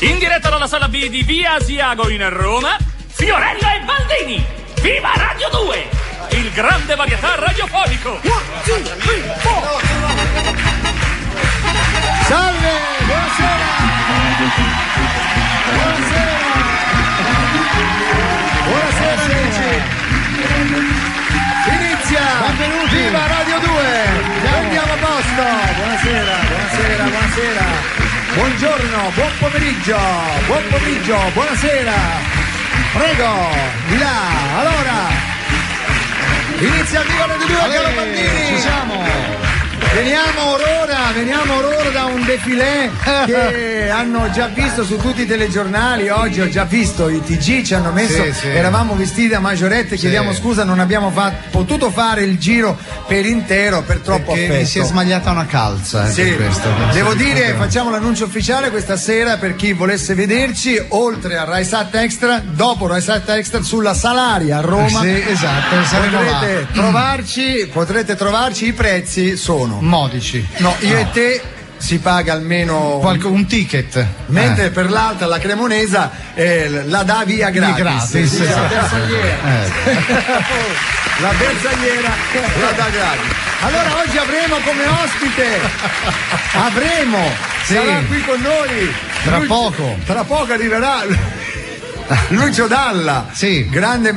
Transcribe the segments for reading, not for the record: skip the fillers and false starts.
In diretta dalla sala B di Via Asiago in Roma, Fiorello e Baldini. Viva Radio 2! Il grande varietà radiofonico. 1, 2, 3, 4. Salve, buonasera. Buonasera amici. Inizia. Benvenuti. Viva Radio 2. Andiamo a posto. Buonasera. Buongiorno, buon pomeriggio, buonasera. Prego, di là. Allora, inizia Viva Radio 2, caro Baldini. Ci siamo. Veniamo ora da un defilé che hanno già visto su tutti i telegiornali. Oggi ho già visto i TG, ci hanno messo, sì. Eravamo vestiti da maggiorette, chiediamo scusa, non abbiamo potuto fare il giro per intero per troppo perché affetto. mi si è sbagliata una calza, Sì, per questo. devo dire, facciamo l'annuncio ufficiale questa sera per chi volesse vederci, oltre a RaiSat Extra, dopo RaiSat Extra sulla Salaria a Roma. Sì, esatto, saremo là. Potrete trovarci, i prezzi sono Modici. no, io e te si paga almeno un ticket. mentre per l'altra, la cremonesa, la dà via gratis. Sì, esatto. la bersagliera. La bersagliera la dà gratis. Allora oggi avremo come ospite sarà qui con noi tra poco arriverà Lucio Dalla, sì. Grande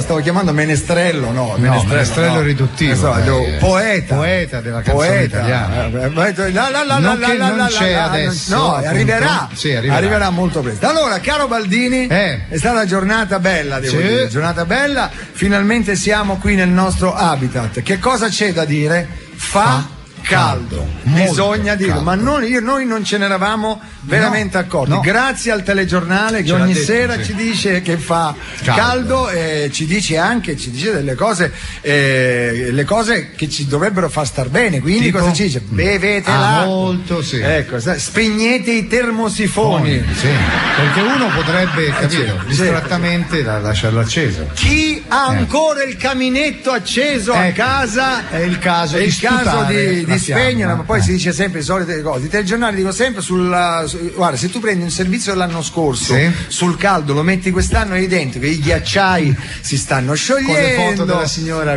stavo chiamando menestrello, menestrello riduttivo, poeta della canzone italiana. Non c'è adesso. No, appunto. arriverà. Sì, arriverà molto presto. Allora, caro Baldini, è stata una giornata bella, devo dire, giornata bella. Finalmente siamo qui nel nostro habitat. Che cosa c'è da dire? Fa caldo, bisogna dirlo, ma noi non ce ne eravamo veramente accorti. Grazie al telegiornale che ogni sera ci dice che fa caldo e ci dice delle cose, le cose che ci dovrebbero far star bene. Quindi tipo? Cosa ci dice? Bevete l'acqua. Molto, sì. Ecco, spegnete i termosifoni. Sì, perché uno potrebbe, capire, distrattamente lasciarlo acceso. Chi ha ancora il caminetto acceso a casa è il caso di spegnere, ma poi si dice sempre le solite cose. I telegiornali dicono sempre guarda, se tu prendi un servizio dell'anno scorso sul caldo, lo metti quest'anno, è identico, che i ghiacciai si stanno sciogliendo, con le foto della signora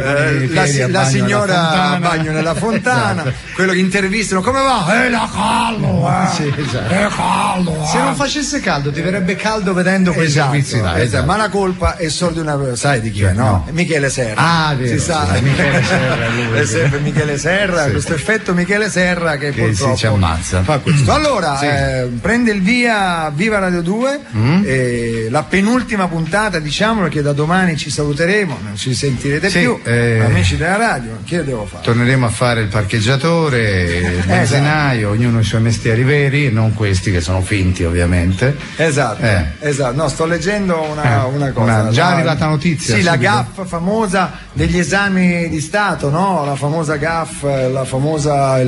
la signora a bagno nella fontana, quello che intervistano, come va? Da caldo, Sì, esatto. È caldo. Se non facesse caldo ti verrebbe caldo vedendo quei servizi là. Esatto. Ma la colpa è solo di una, sai di chi è, no? Michele Serra. Vero, si sa. Michele Serra, lui. È sempre Michele Serra, questo effetto Michele Serra che purtroppo ci ammazza. fa questo. Allora, prende il via Viva Radio 2, la penultima puntata, diciamolo, che da domani ci saluteremo, non ci sentirete più, amici della radio. Che devo fare? Torneremo a fare il parcheggiatore, il benzinaio, ognuno i suoi mestieri veri, non questi che sono finti ovviamente. Esatto. No, sto leggendo una cosa. Già arrivata notizia. Sì, la gaffa famosa degli esami di Stato, no? La famosa gaffa, il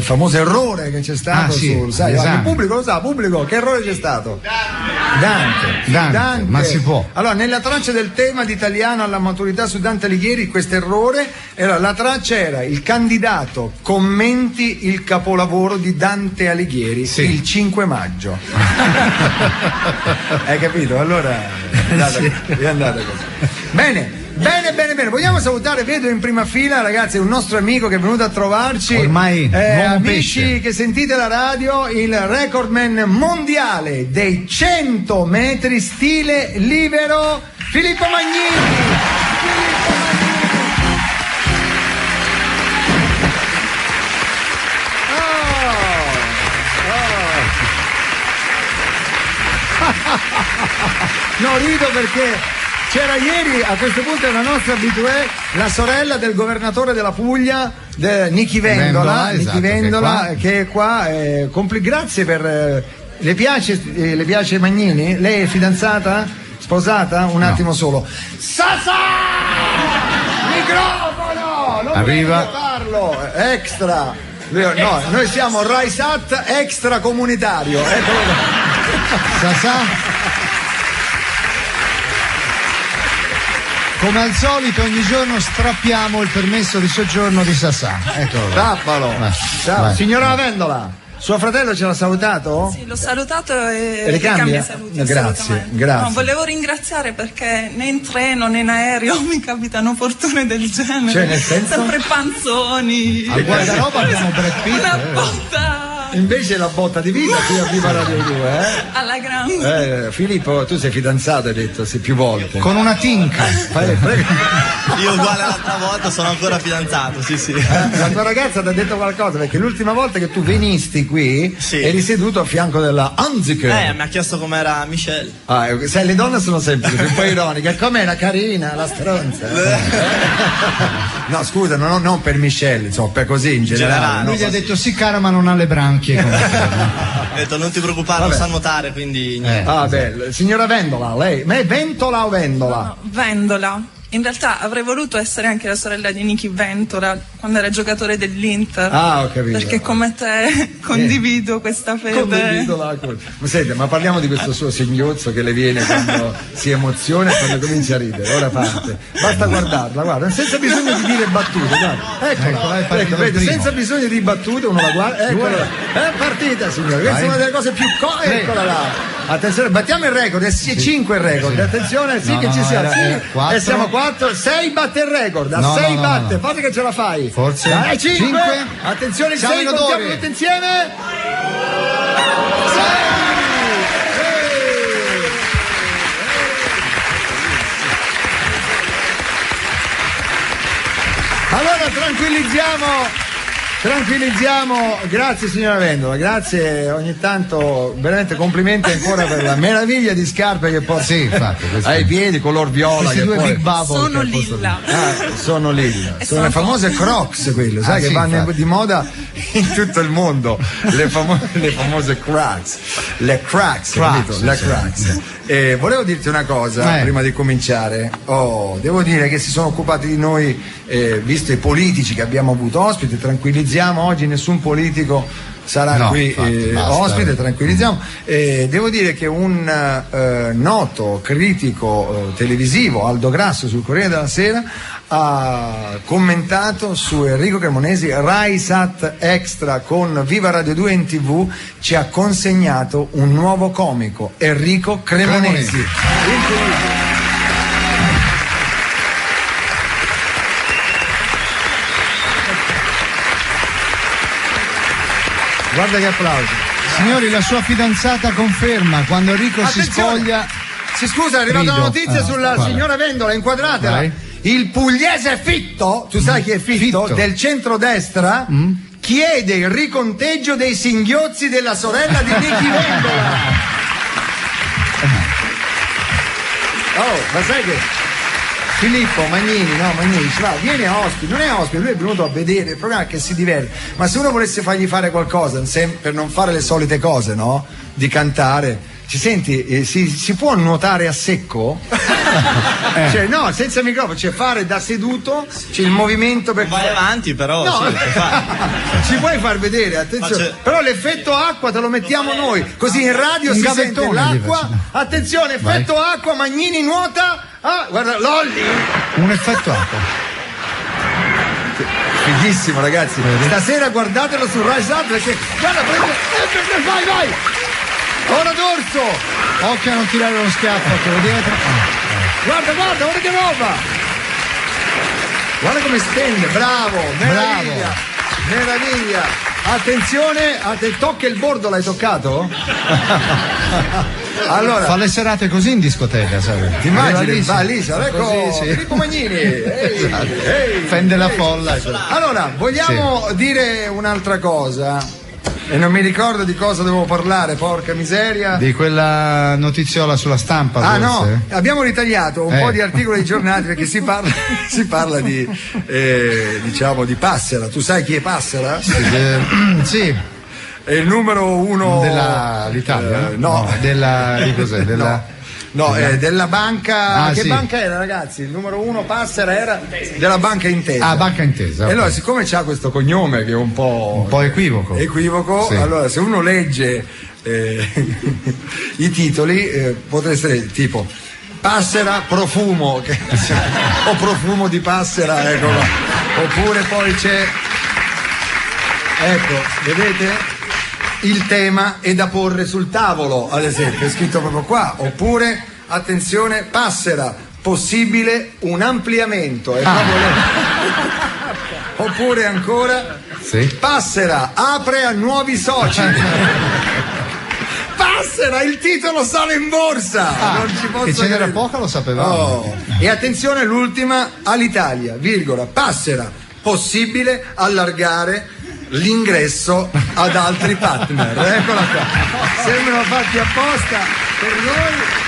famoso errore che c'è stato il pubblico lo sa, che errore c'è stato? Dante. Ma si può. Allora, nella traccia del tema di italiano alla maturità su Dante Alighieri, questo errore la traccia era: il candidato commenti il capolavoro di Dante Alighieri il 5 maggio. Hai capito? Allora è andata così. Bene, vogliamo salutare, vedo in prima fila, ragazzi, un nostro amico che è venuto a trovarci, ormai amici pesce. che sentite la radio, il recordman mondiale dei 100 metri stile libero, Filippo Magnini. No, rido perché c'era ieri, a questo punto è una nostra abituée, la sorella del governatore della Puglia, Nichi Vendola, che è qua. Grazie per. Le piace Magnini? Lei è fidanzata? Sposata? Un attimo solo. Sasà! Microfono! Non arriva. Farlo! Extra! No, noi siamo RaiSat extra comunitario. Eccolo qua. Sasà. Come al solito ogni giorno strappiamo il permesso di soggiorno di Sasà. Eccolo. Tappalo. Ciao. Signora Vendola. Suo fratello ce l'ha salutato? Sì, l'ho salutato e ricambia saluti. Grazie. No, volevo ringraziare perché né in treno né in aereo mi capitano fortune del genere. Cioè, nel senso? Sempre panzoni. Al guardaroba abbiamo Brad Pitt. Una botta. Invece la botta di vita qui a Viva Radio 2, Alla grande. Filippo, tu sei fidanzato, hai detto, sì, più volte. Con una tinca. Io uguale all'altra volta sono ancora fidanzato, sì. La tua ragazza ti ha detto qualcosa, perché l'ultima volta che tu venisti qui eri seduto a fianco della Anziche. Mi ha chiesto com'era Michelle. Sai, le donne sono sempre un po' ironiche. Com'era carina, la stronza. No, scusa, non per Michelle, insomma, per così in generale. Lui gli ha detto sì cara, ma non ha le branchie. Ho detto non ti preoccupare, lo sa nuotare, quindi niente. Bello. Signora Vendola, lei, ma è Ventola o Vendola? No, Vendola. In realtà avrei voluto essere anche la sorella di Nicky Ventola quando era giocatore dell'Inter. Ho capito. Perché come te condivido questa fede. Condivido la cosa. Ma senti, ma parliamo di questo suo singhiozzo che le viene quando si emoziona e quando comincia a ridere. Ora parte. Basta guardarla, guarda, senza bisogno di dire battute, guarda. Ecco, vedi, senza bisogno di battute, uno la guarda. Eccola. È partita, signore. Questa è una delle cose più eccola là. Attenzione, battiamo il record, è 5 il record. Attenzione, che ci siamo. E siamo 4, 6 batte il record. A 6 batte, fate che ce la fai. Forse. Dai, 5. Attenzione, il 6, contiamo tutti insieme. 6. Allora tranquillizziamo, grazie signora Vendola, grazie, ogni tanto veramente complimenti ancora per la meraviglia di scarpe che porti ai piedi, color viola. Questi due Big Bubble. Sono lilla. Sono lilla, sono le famose Crocs quelle, sai che vanno di moda in tutto il mondo, le famose Crocs, le Crocs. Volevo dirti una cosa prima di cominciare. Devo dire che si sono occupati di noi, visto i politici che abbiamo avuto ospiti. Tranquillizziamo, oggi nessun politico sarà qui ospite, tranquillizziamo. Devo dire che un noto critico televisivo, Aldo Grasso, sul Corriere della Sera ha commentato su Enrico Cremonesi. Rai Sat Extra con Viva Radio 2 in TV ci ha consegnato un nuovo comico, Enrico Cremonesi. Guarda che applauso. Signori, la sua fidanzata conferma, quando Enrico si spoglia. Si scusa, è arrivata una notizia sulla signora Vendola, inquadratela. Vai. Il pugliese Fitto, tu sai chi è Fitto? Del centrodestra, chiede il riconteggio dei singhiozzi della sorella di Nicky Vendola. Ma sai che Filippo Magnini viene ospite, non è ospite, lui è venuto a vedere il programma, che si diverte, ma se uno volesse fargli fare qualcosa per non fare le solite cose, no? Di cantare, ci senti, si può nuotare a secco? Cioè no, senza microfono, cioè fare da seduto, c'è il movimento per vai avanti, però ci puoi far vedere, attenzione, però l'effetto acqua te lo mettiamo noi, così in radio si sente l'acqua. Attenzione, effetto acqua, Magnini nuota. Guarda, Lolli! Un effetto acqua. Fighissimo, ragazzi. Stasera guardatelo su Rai Sat, perché guarda, vai! Ora dorso! Occhio a non tirare lo schiaffo a quello dietro. Guarda che roba! Guarda come stende, bravo! Meraviglia! Attenzione, tocca il bordo, l'hai toccato? Allora, fa le serate così in discoteca, sai? Ti immagini? Va lì, ecco, Filippo Magnini. Fende la folla. Allora, vogliamo dire un'altra cosa? E non mi ricordo di cosa dovevo parlare, porca miseria. Di quella notiziola sulla stampa. Forse? No, abbiamo ritagliato un po' di articoli di giornali, perché si parla di diciamo di Passera. Tu sai chi è Passera? Sì. È il numero 1 dell'Italia? Di cos'è? Della banca. Che banca era, ragazzi? Il numero 1 Passera era della Banca Intesa. Banca Intesa. E allora, siccome c'ha questo cognome che è un po' equivoco, sì. Allora se uno legge i titoli, potrebbe essere tipo Passera profumo, o profumo di Passera, ecco qua. Oppure poi c'è, ecco, vedete? il tema è da porre sul tavolo, ad esempio, è scritto proprio qua. Oppure, attenzione, Passera, possibile un ampliamento. È proprio lei. Oppure ancora, Passera, apre a nuovi soci. Passera, il titolo sale in borsa. Non ci posso che ce n'era credere. poca, lo sapevamo. Oh. E attenzione, l'ultima, Alitalia, virgola, Passera, possibile allargare l'ingresso ad altri partner. Eccola qua, sembrano fatti apposta per noi.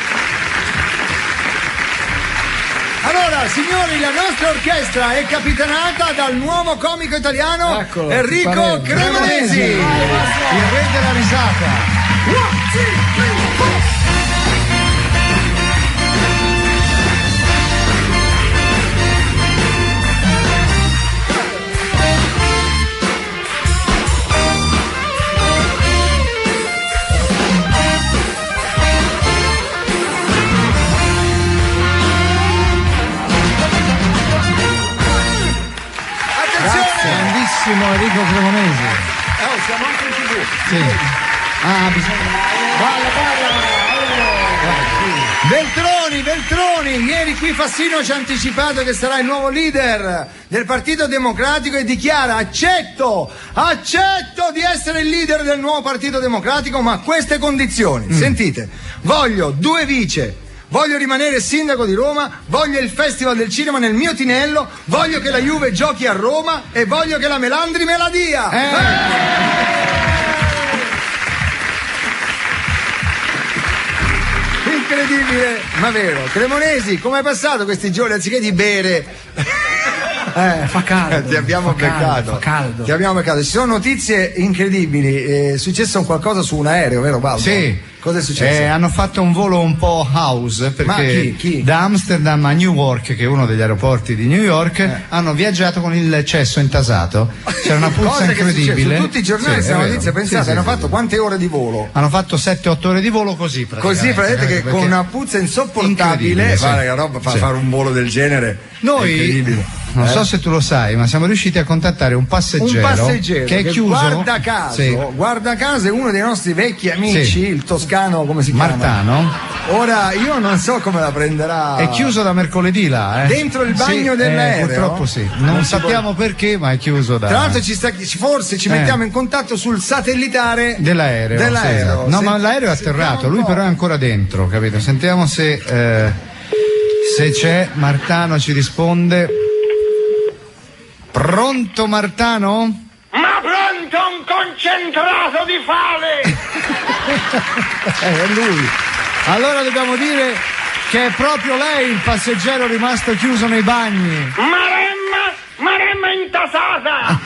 Allora, signori, la nostra orchestra è capitanata dal nuovo comico italiano Enrico Cremonesi, il re della risata. Grandissimo Enrico Cremonesi. Siamo anche in TV. Sì. Bisogna. Veltroni, ieri qui Fassino ci ha anticipato che sarà il nuovo leader del Partito Democratico e dichiara accetto di essere il leader del nuovo Partito Democratico, ma a queste condizioni. Sentite, voglio 2 vice, voglio rimanere sindaco di Roma, voglio il Festival del Cinema nel mio tinello, voglio che la Juve giochi a Roma e voglio che la Melandri me la dia. Incredibile, ma vero. Cremonesi, come hai passato questi giorni anziché di bere? Fa caldo. Ti abbiamo beccato. Fa caldo. Ti abbiamo beccato. Ci sono notizie incredibili. È successo qualcosa su un aereo, vero Baldo? Sì. Cosa è successo? Hanno fatto un volo un po' house perché Ma chi? da Amsterdam a Newark, che è uno degli aeroporti di New York, hanno viaggiato con il cesso intasato. C'era una puzza Cosa che incredibile. su tutti i giornali Sì, questa è notizia, vero. pensate, Sì, hanno sì, fatto sì. quante ore di volo? Hanno fatto 7-8 ore di volo così Praticamente che con una puzza insopportabile, Incredibile, sì. fare roba, Sì. fare un volo del genere. Noi, incredibile. non so se tu lo sai, ma siamo riusciti a contattare un passeggero che è chiuso. guarda caso è uno dei nostri vecchi amici, Sì. il toscano, come si chiama? Martano. Ora io non so come la prenderà. È chiuso da mercoledì là, Dentro il bagno Sì, dell'aereo? purtroppo sì. Non sappiamo perché, ma è chiuso da. Tra l'altro forse ci mettiamo in contatto sul satellitare dell'aereo. Sì, esatto. No, ma l'aereo è atterrato, lui però è ancora dentro, capito? Sentiamo se c'è. Martano ci risponde. Pronto Martano? Ma pronto un concentrato di fale! È lui. Allora dobbiamo dire che è proprio lei il passeggero rimasto chiuso nei bagni. Maremma intasata!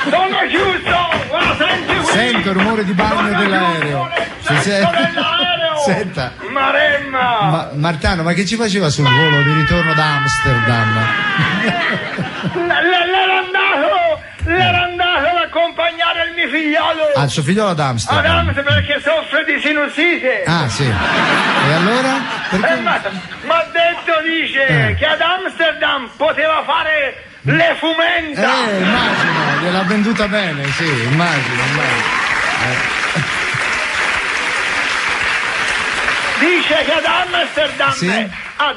Sono chiuso! Guarda, senti qui! Sento il rumore di bagno dell'aereo. dell'aereo! Senta. Maremma! Martano, ma che ci faceva sul volo di ritorno da Amsterdam? L'era andato ad accompagnare il mio figliolo! Ah, il suo figliolo ad Amsterdam. Perché soffre di sinusite! Ah, sì. E allora? Perché? Ma ha detto, dice, che ad Amsterdam poteva fare le fumenta! Immagino, gliel'ha venduta bene, sì, immagino. Dice che ad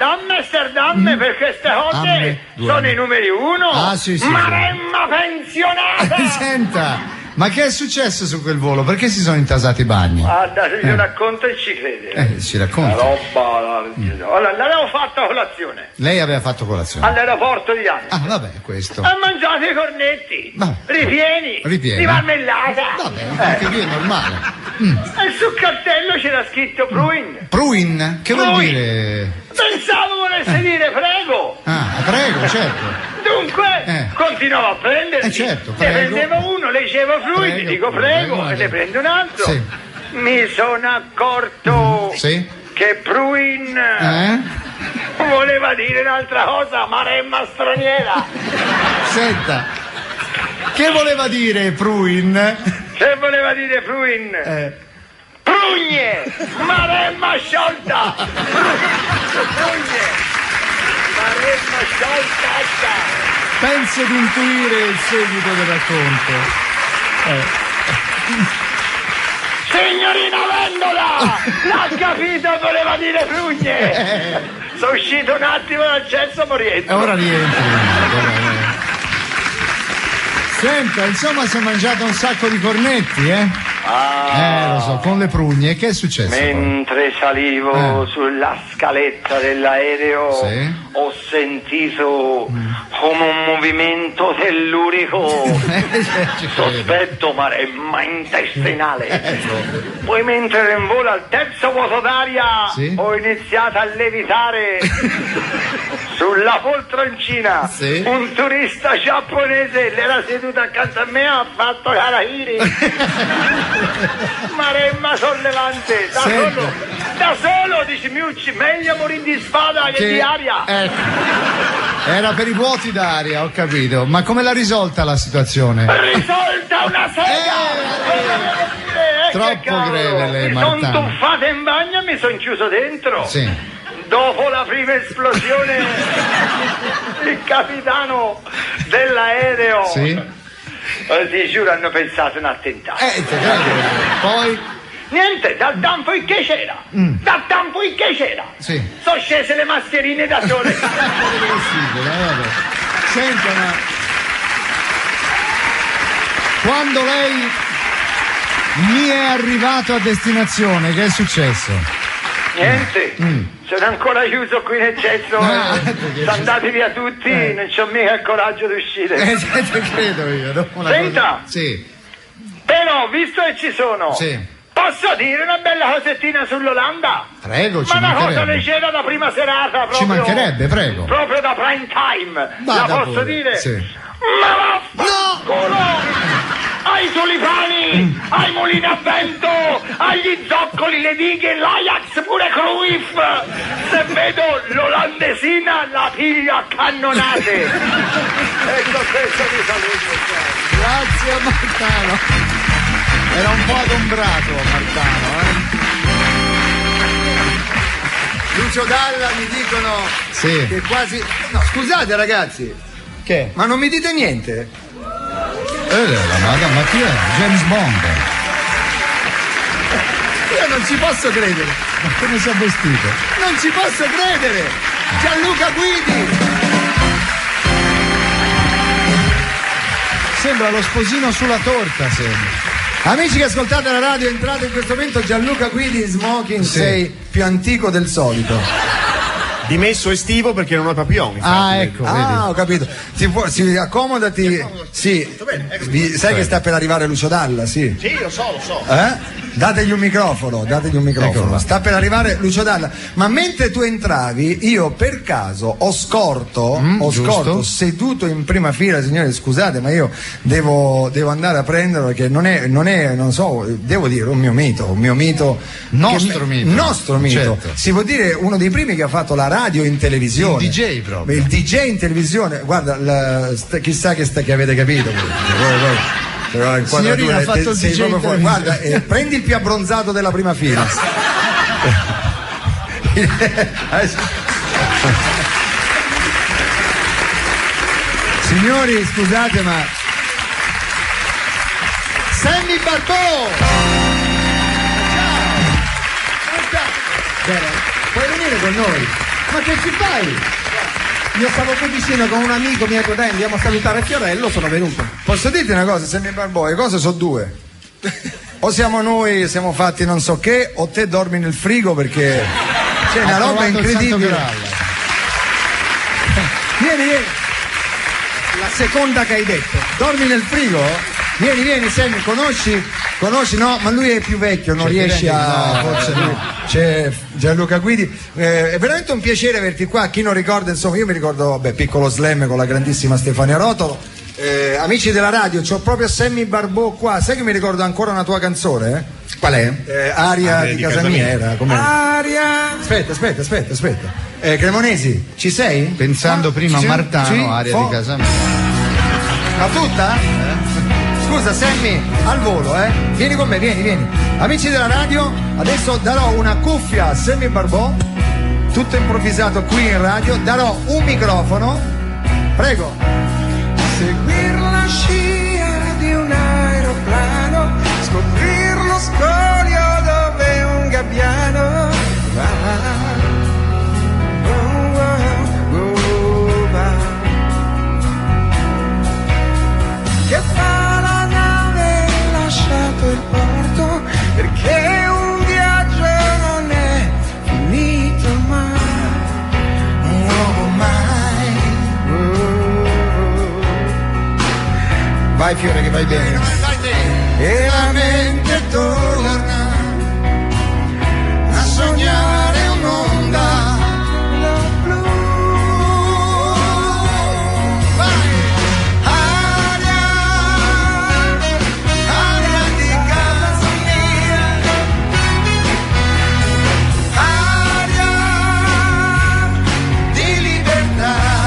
Amsterdam per queste cose sono i numeri 1. Ah, sì. Maremma pensionata! Senta, ma che è successo su quel volo? Perché si sono intasati i bagni? Guarda, se io racconto e ci crede. Ci racconta. La roba. Allora, l'avevo fatta colazione Lei aveva fatto colazione. all'aeroporto di Amsterdam. Ah, vabbè, questo. Ha mangiato i cornetti Vabbè. ripieni di marmellata. Vabbè, anche qui è normale. E sul cartello c'era scritto Pruin. Pruin? Che vuol Pruin. dire? Pensavo volesse dire prego. Ah, prego, certo. Dunque continuavo a prendere. Certo, ne prego. prendevo uno, leggevo Pruin, Prego, dico prego, e ne prendo un altro. Sì. Mi sono accorto Sì? che Pruin voleva dire un'altra cosa, maremma straniera. Senta, che voleva dire Pruin? Che voleva dire Pruin? Prugne! Maremma sciolta! Prugne! Maremma sciolta! Penso di intuire il seguito del racconto. Signorina Vendola! L'ha capito, voleva dire Prugne! Sono uscito un attimo dal cesso, ma rientro. Ora rientri. Senta, insomma si è mangiato un sacco di cornetti, eh? Lo so, con le prugne. Che è successo? Mentre salivo sulla scaletta dell'aereo ho sentito come un movimento tellurico, sospetto maremma intestinale. Poi mentre ero in volo al terzo vuoto d'aria ho iniziato a levitare. Sulla poltroncina un turista giapponese era seduto accanto a me e ha fatto Karahiri. Maremma sollevante, da solo, dici Miucci, meglio morire di spada che di aria. Era per i vuoti d'aria, ho capito. Ma come l'ha risolta la situazione? Risolta una sega! Troppo greve lei, Mi sono Martano. tuffato in bagno e mi sono chiuso dentro. Sì. Dopo la prima esplosione, il capitano dell'aereo, ti giuro, hanno pensato un attentato. Poi? Niente, dal tampo il che c'era. Dal tampo il che c'era. Sono scese le mascherine da sole. Senta, ma quando lei mi è arrivato a destinazione, che è successo? Niente, sono ancora chiuso qui nel cesso, sono andati via tutti, non c'ho mica il coraggio di uscire. Credo io. Dopo una Senta, cosa... però visto che ci sono, posso dire una bella cosettina sull'Olanda? Prego, ci ma una mancherebbe. cosa leggera da prima serata, proprio, Ci mancherebbe, prego. Proprio da prime time, Vada la posso pure. dire? Sì. Ma vaffanculo! Ai tulipani, ai mulini a vento, agli zoccoli, le dighe, l'Ajax, pure Cruyff. Se vedo l'olandesina la piglio a cannonate. Ecco questo mi saluto. Grazie a Martano. Era un po' adombrato Martano, Lucio Dalla mi dicono che quasi... No, scusate ragazzi. Che? Ma non mi dite niente? Ma chi è? James Bond. Io non ci posso credere. Ma come si è vestito? Non ci posso credere. Gianluca Guidi. Sembra lo sposino sulla torta, sembra. Amici che ascoltate la radio, entrate in questo momento Gianluca Guidi in smoking, sei più antico del solito. Dimesso estivo perché non ho papillon. Ecco, vedi. Ho capito. Accomodati. Sì. Sai che sta per arrivare Lucio Dalla, sì. Sì, lo so. Dategli un microfono. Sta per arrivare Lucio Dalla. Ma mentre tu entravi, io per caso ho scorto seduto in prima fila, signori, scusate, ma io devo andare a prenderlo perché non è, non so, devo dire un mio mito. Nostro mito. Certo. Si può dire uno dei primi che ha fatto la radio in televisione. Il DJ proprio. Il DJ in televisione. Guarda, chissà che avete capito. Però Signorina, ha fatto il DJ in televisione. Guarda, prendi il più abbronzato della prima fila. Signori, scusate, ma Sammy Barbò! Puoi venire con noi? Ma che ci fai? Io stavo qui vicino con un amico mio che andiamo a salutare Fiorello, sono venuto. Posso dirti una cosa, Sammy Barbò, le cose sono due. O siamo noi, siamo fatti non so che, o te dormi nel frigo perché c'è una roba incredibile. Vieni. La seconda che hai detto. Dormi nel frigo? Vieni, Sammy, conosci? No, ma lui è più vecchio, non riesci a... Forse lui. C'è Gianluca Guidi. È veramente un piacere averti qua. Chi non ricorda, insomma, io mi ricordo, Piccolo Slam con la grandissima Stefania Rotolo. Amici della radio, c'ho proprio Sammy Barbò qua. Sai che mi ricordo ancora una tua canzone? Qual è? Aria di casa mia era. Com'è? Aria. Aspetta. Cremonesi, ci sei? Pensando prima a Martano, aria di casa mia. Ma tutta? Scusa Sammy, al volo, Vieni con me, vieni. Amici della radio, adesso darò una cuffia a Sammy Barbò, tutto improvvisato qui in radio, darò un microfono, prego. Seguir la scia di un aeroplano, scoprir lo scoglio Vai Fiore che vai bene. E la mente torna a sognare un'onda blu. Vai! Aria di casa mia, aria di libertà.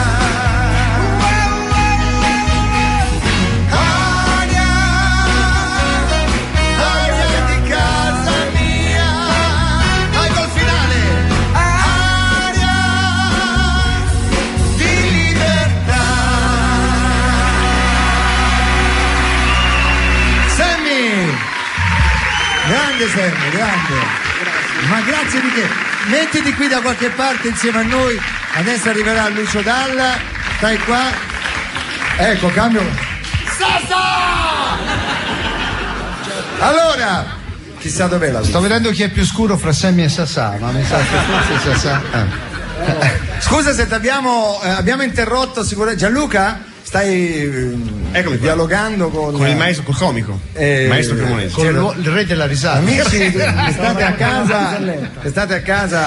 Grande Sammy, grande. Ma grazie di che. Mettiti qui da qualche parte insieme a noi. Adesso arriverà Lucio Dalla. Stai qua. Ecco, cambio. Allora, chissà dov'è la Sto vedendo chi è più scuro fra Sammy e Sassà, ma mi sa che forse Sassà. Scusa se ti abbiamo interrotto sicuramente. Gianluca? Stai dialogando con il maestro, col comico, maestro Cremonese, con il re della risata. Amici, state a casa,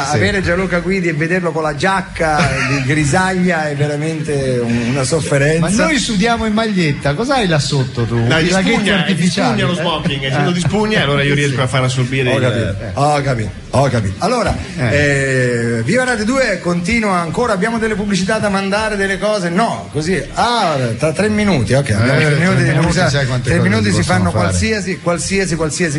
sì. Avere Gianluca Guidi e vederlo con la giacca di grisaglia è veramente una sofferenza. Ma noi sudiamo in maglietta, cos'hai là sotto tu? No, I laghetti artificiali. Lo smoking, essendo di spugna, allora io riesco a far assorbire Ho capito. Allora, Viva Radio 2 continua ancora, abbiamo delle pubblicità da mandare, delle cose? No, così. Tra 3 minuti, ok. 3 minuti si fanno qualsiasi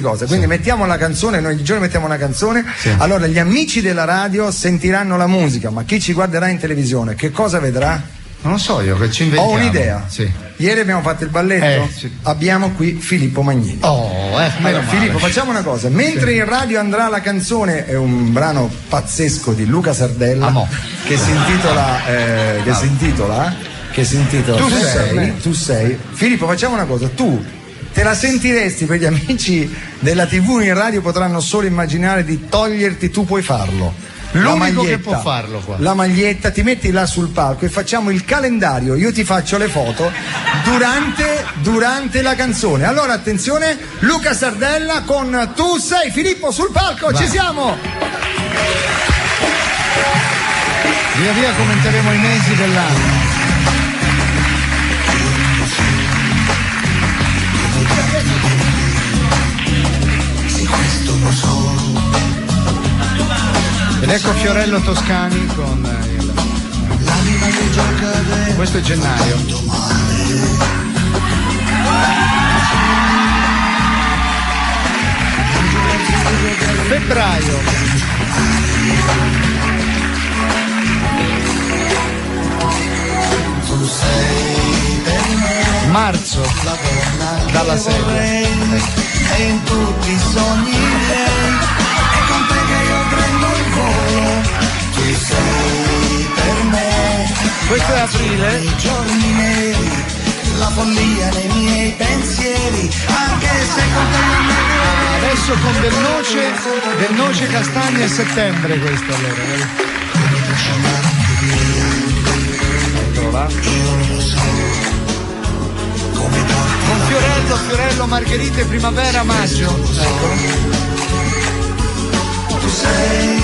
cosa. Quindi mettiamo la canzone, noi ogni giorno mettiamo una canzone. Sì. Allora gli amici della radio sentiranno la musica, ma chi ci guarderà in televisione che cosa vedrà? Non lo so io, che ci inventiamo. Ho un'idea. Sì. Ieri abbiamo fatto il balletto, sì. Abbiamo qui Filippo Magnini. Allora, Filippo, facciamo una cosa, mentre in radio andrà la canzone, è un brano pazzesco di Luca Sardella che si intitola Tu sei. Filippo, facciamo una cosa, tu te la sentiresti per gli amici della TV in radio potranno solo immaginare di toglierti, tu puoi farlo. L'unico che può farlo qua. La maglietta, ti metti là sul palco e facciamo il calendario, io ti faccio le foto durante la canzone. Allora attenzione, Luca Sardella con Tu sei. Filippo sul palco. Vai. Ci siamo. Via via commenteremo i mesi dell'anno. Ed ecco Fiorello Toscani con questo è gennaio. Febbraio. Marzo. Dalla sedia. E in tutti i sogni miei, è con te che io prendo il volo, tu sei per me. Questo è aprile. I giorni neri, la follia nei miei pensieri, anche se con te non mi adesso con del noce castagna è settembre questo allora. Eccolo là. Con Fiorello, Margherite, primavera, maggio. Eccolo. Tu sei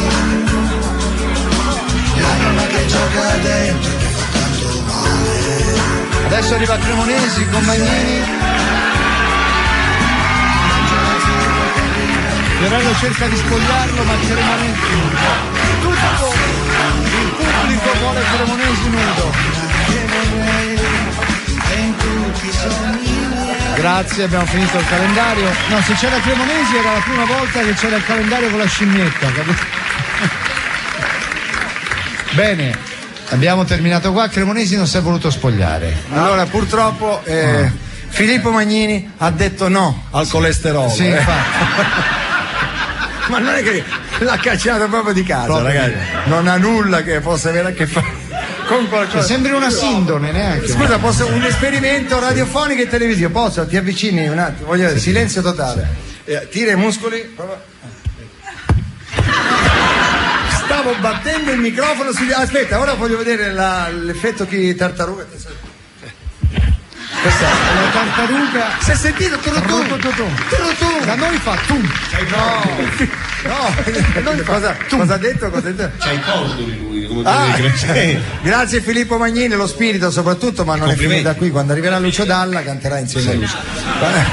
l'anima che gioca dentro, che fa tanto male. Adesso arriva Cremonesi con Magnini. Fiorello cerca di spogliarlo, ma ci rimane tutto. Il pubblico vuole Cremonesi nudo. Grazie, abbiamo finito il calendario. No, se c'era Cremonesi era la prima volta che c'era il calendario con la scimmietta, capito? Bene, abbiamo terminato qua. Cremonesi non si è voluto spogliare. Allora, purtroppo Filippo Magnini ha detto no al colesterolo. Sì, infatti. Ma non è che l'ha cacciato proprio di casa, ragazzi. Non ha nulla che possa avere a che fare con qualcosa. Sembri una sindone neanche. Scusa, posso un esperimento radiofonico e televisivo? Posso? Ti avvicini un attimo? Voglio dire, silenzio totale. Tira i muscoli. Stavo battendo il microfono sugli. Aspetta, ora voglio vedere l'effetto chi tartaruga. Questa è la tartaruga. Si è sentito turutù. Da noi fa tu. No, cosa ha detto? C'hai il coso lui, come Grazie Filippo Magnini, lo spirito soprattutto, ma non è finita qui. Quando arriverà Lucio Dalla canterà insieme a Lucio.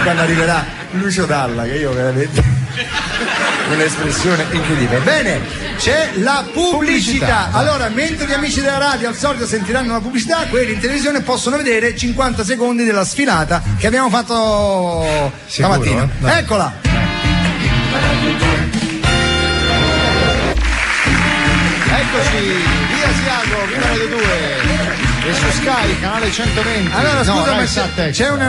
Quando arriverà Lucio Dalla, che io veramente un'espressione incredibile. Bene, c'è la pubblicità. Allora, mentre gli amici della radio al solito sentiranno la pubblicità, quelli in televisione possono vedere 50 secondi della sfilata che abbiamo fatto stamattina. Eccola! Eccoci, via Asiago, viva Radio 2 e su Sky, canale 120. Allora scusa, ma c'è una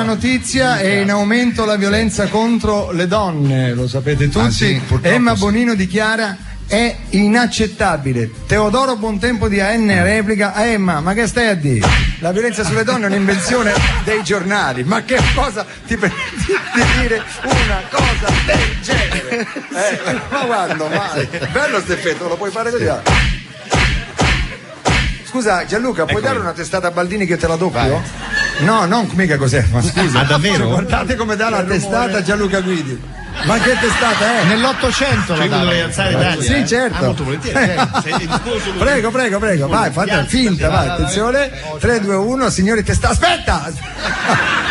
notizia, è in aumento la violenza contro le donne, lo sapete tutti. Emma Bonino dichiara: è inaccettabile. Teodoro Bontempo di AN replica: Emma, ma che stai a dire? La violenza sulle donne è un'invenzione dei giornali. Ma che cosa ti permetti di dire una cosa del genere? Ma guarda, bello questo effetto, lo puoi fare così. Scusa Gianluca, puoi dare una testata a Baldini che te la doppio? No, non mica cos'è, ma scusa. Ma davvero? Guardate come dà la testata a Gianluca Guidi. Ma che testata è? Nell'800 la dovrei alzare Italia. Sì, certo. Molto volentieri. Prego, vai, fate finta, vai, attenzione. 3, 2, 1, signori, aspetta!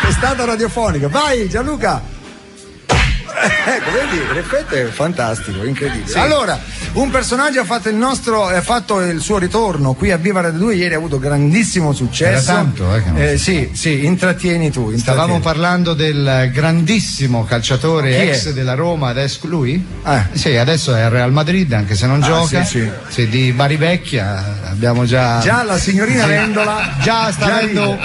Testata radiofonica, vai Gianluca! Ecco, vedi, l'effetto è fantastico, incredibile. Sì. Allora, un personaggio ha fatto il suo ritorno qui a Viva Radio 2, ieri ha avuto grandissimo successo. Era tanto, sì, intrattieni tu. Stavamo parlando del grandissimo calciatore ex della Roma, adesso lui? Sì, adesso è al Real Madrid, anche se non gioca. Sì, di Bari Vecchia, abbiamo già la signorina Vendola sta avendo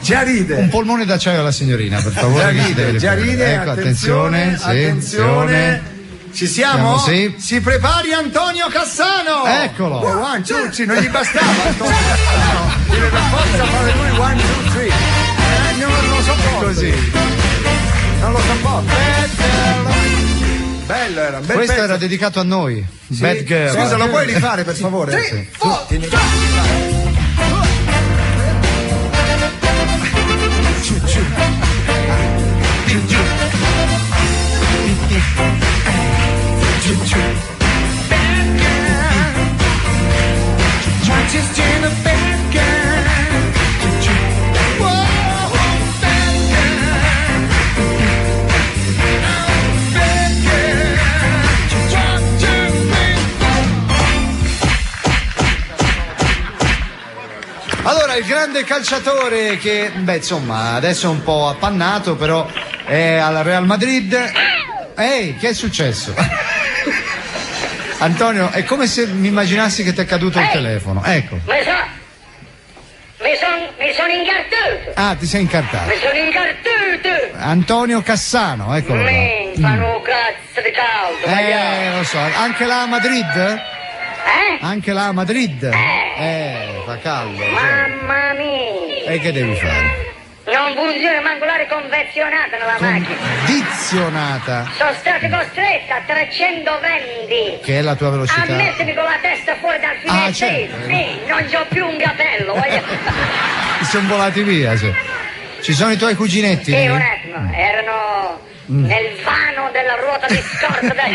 già ride. Un polmone d'acciaio alla signorina, per favore. Già ride, ecco, attenzione. Ci siamo? Sì. Si prepari Antonio Cassano! Eccolo! 1, 2, 3, non gli bastava Antonio Cassano. Deve per forza fare lui 1, 2, 3. Non lo sopporto. Così. Non lo sopporto. Bello era, un bel Questo pezzo. era dedicato a noi. Sì. Bad Girl. Scusa, lo puoi rifare per favore? 3, 4, Allora, il grande calciatore che, insomma, adesso è un po' appannato, però è al Real Madrid. Ehi, che è successo? Antonio, è come se mi immaginassi che ti è caduto il telefono. Ecco. Mi sono incartato. Ah, ti sei incartato. Mi sono incartato. Antonio Cassano, eccolo qua. Fanno cazzo di caldo. Lo so. Anche là a Madrid? Anche là a Madrid? Fa caldo. Mamma mia. E che devi fare? Non funziona manco l'aria convenzionata nella macchina. Condizionata. Sono stata costretta a 320. Che è la tua velocità? A mettermi con la testa fuori dal finestrino. Certo. Sì, non c'ho più un capello. Ti sono volati via, sì. Ci sono i tuoi cuginetti? Sì, un attimo. Erano nel vano della ruota di scorta della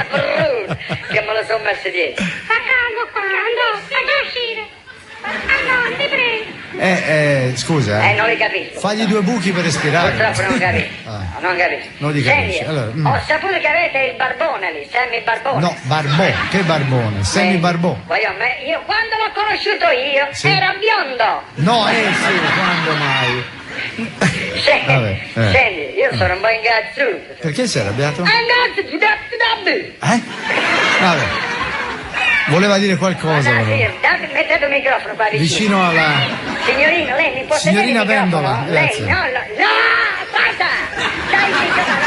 brutta che me la sono messa dietro. Fa caldo qua, andò, fagli uscire. Andò, ti prego. Scusa. Non li capisco. Fagli 2 buchi per respirare. Purtroppo non capisco. Non capisco. Non li capisci. Senti, Allora, ho saputo che avete il barbone lì, Sammy Barbone. No, Barbò, che Barbone? Sammy Barbò. Io quando l'ho conosciuto io era biondo. No, sì, quando mai? Senti, io sono un po' ingazzuto. Perché sei arrabbiato? Vabbè. Voleva dire qualcosa. Mettete il microfono qua vicino alla... Signorina, lei mi può Signorina tenere il Vendola, microfono? Lei, grazie. no, guarda! Dai il microfono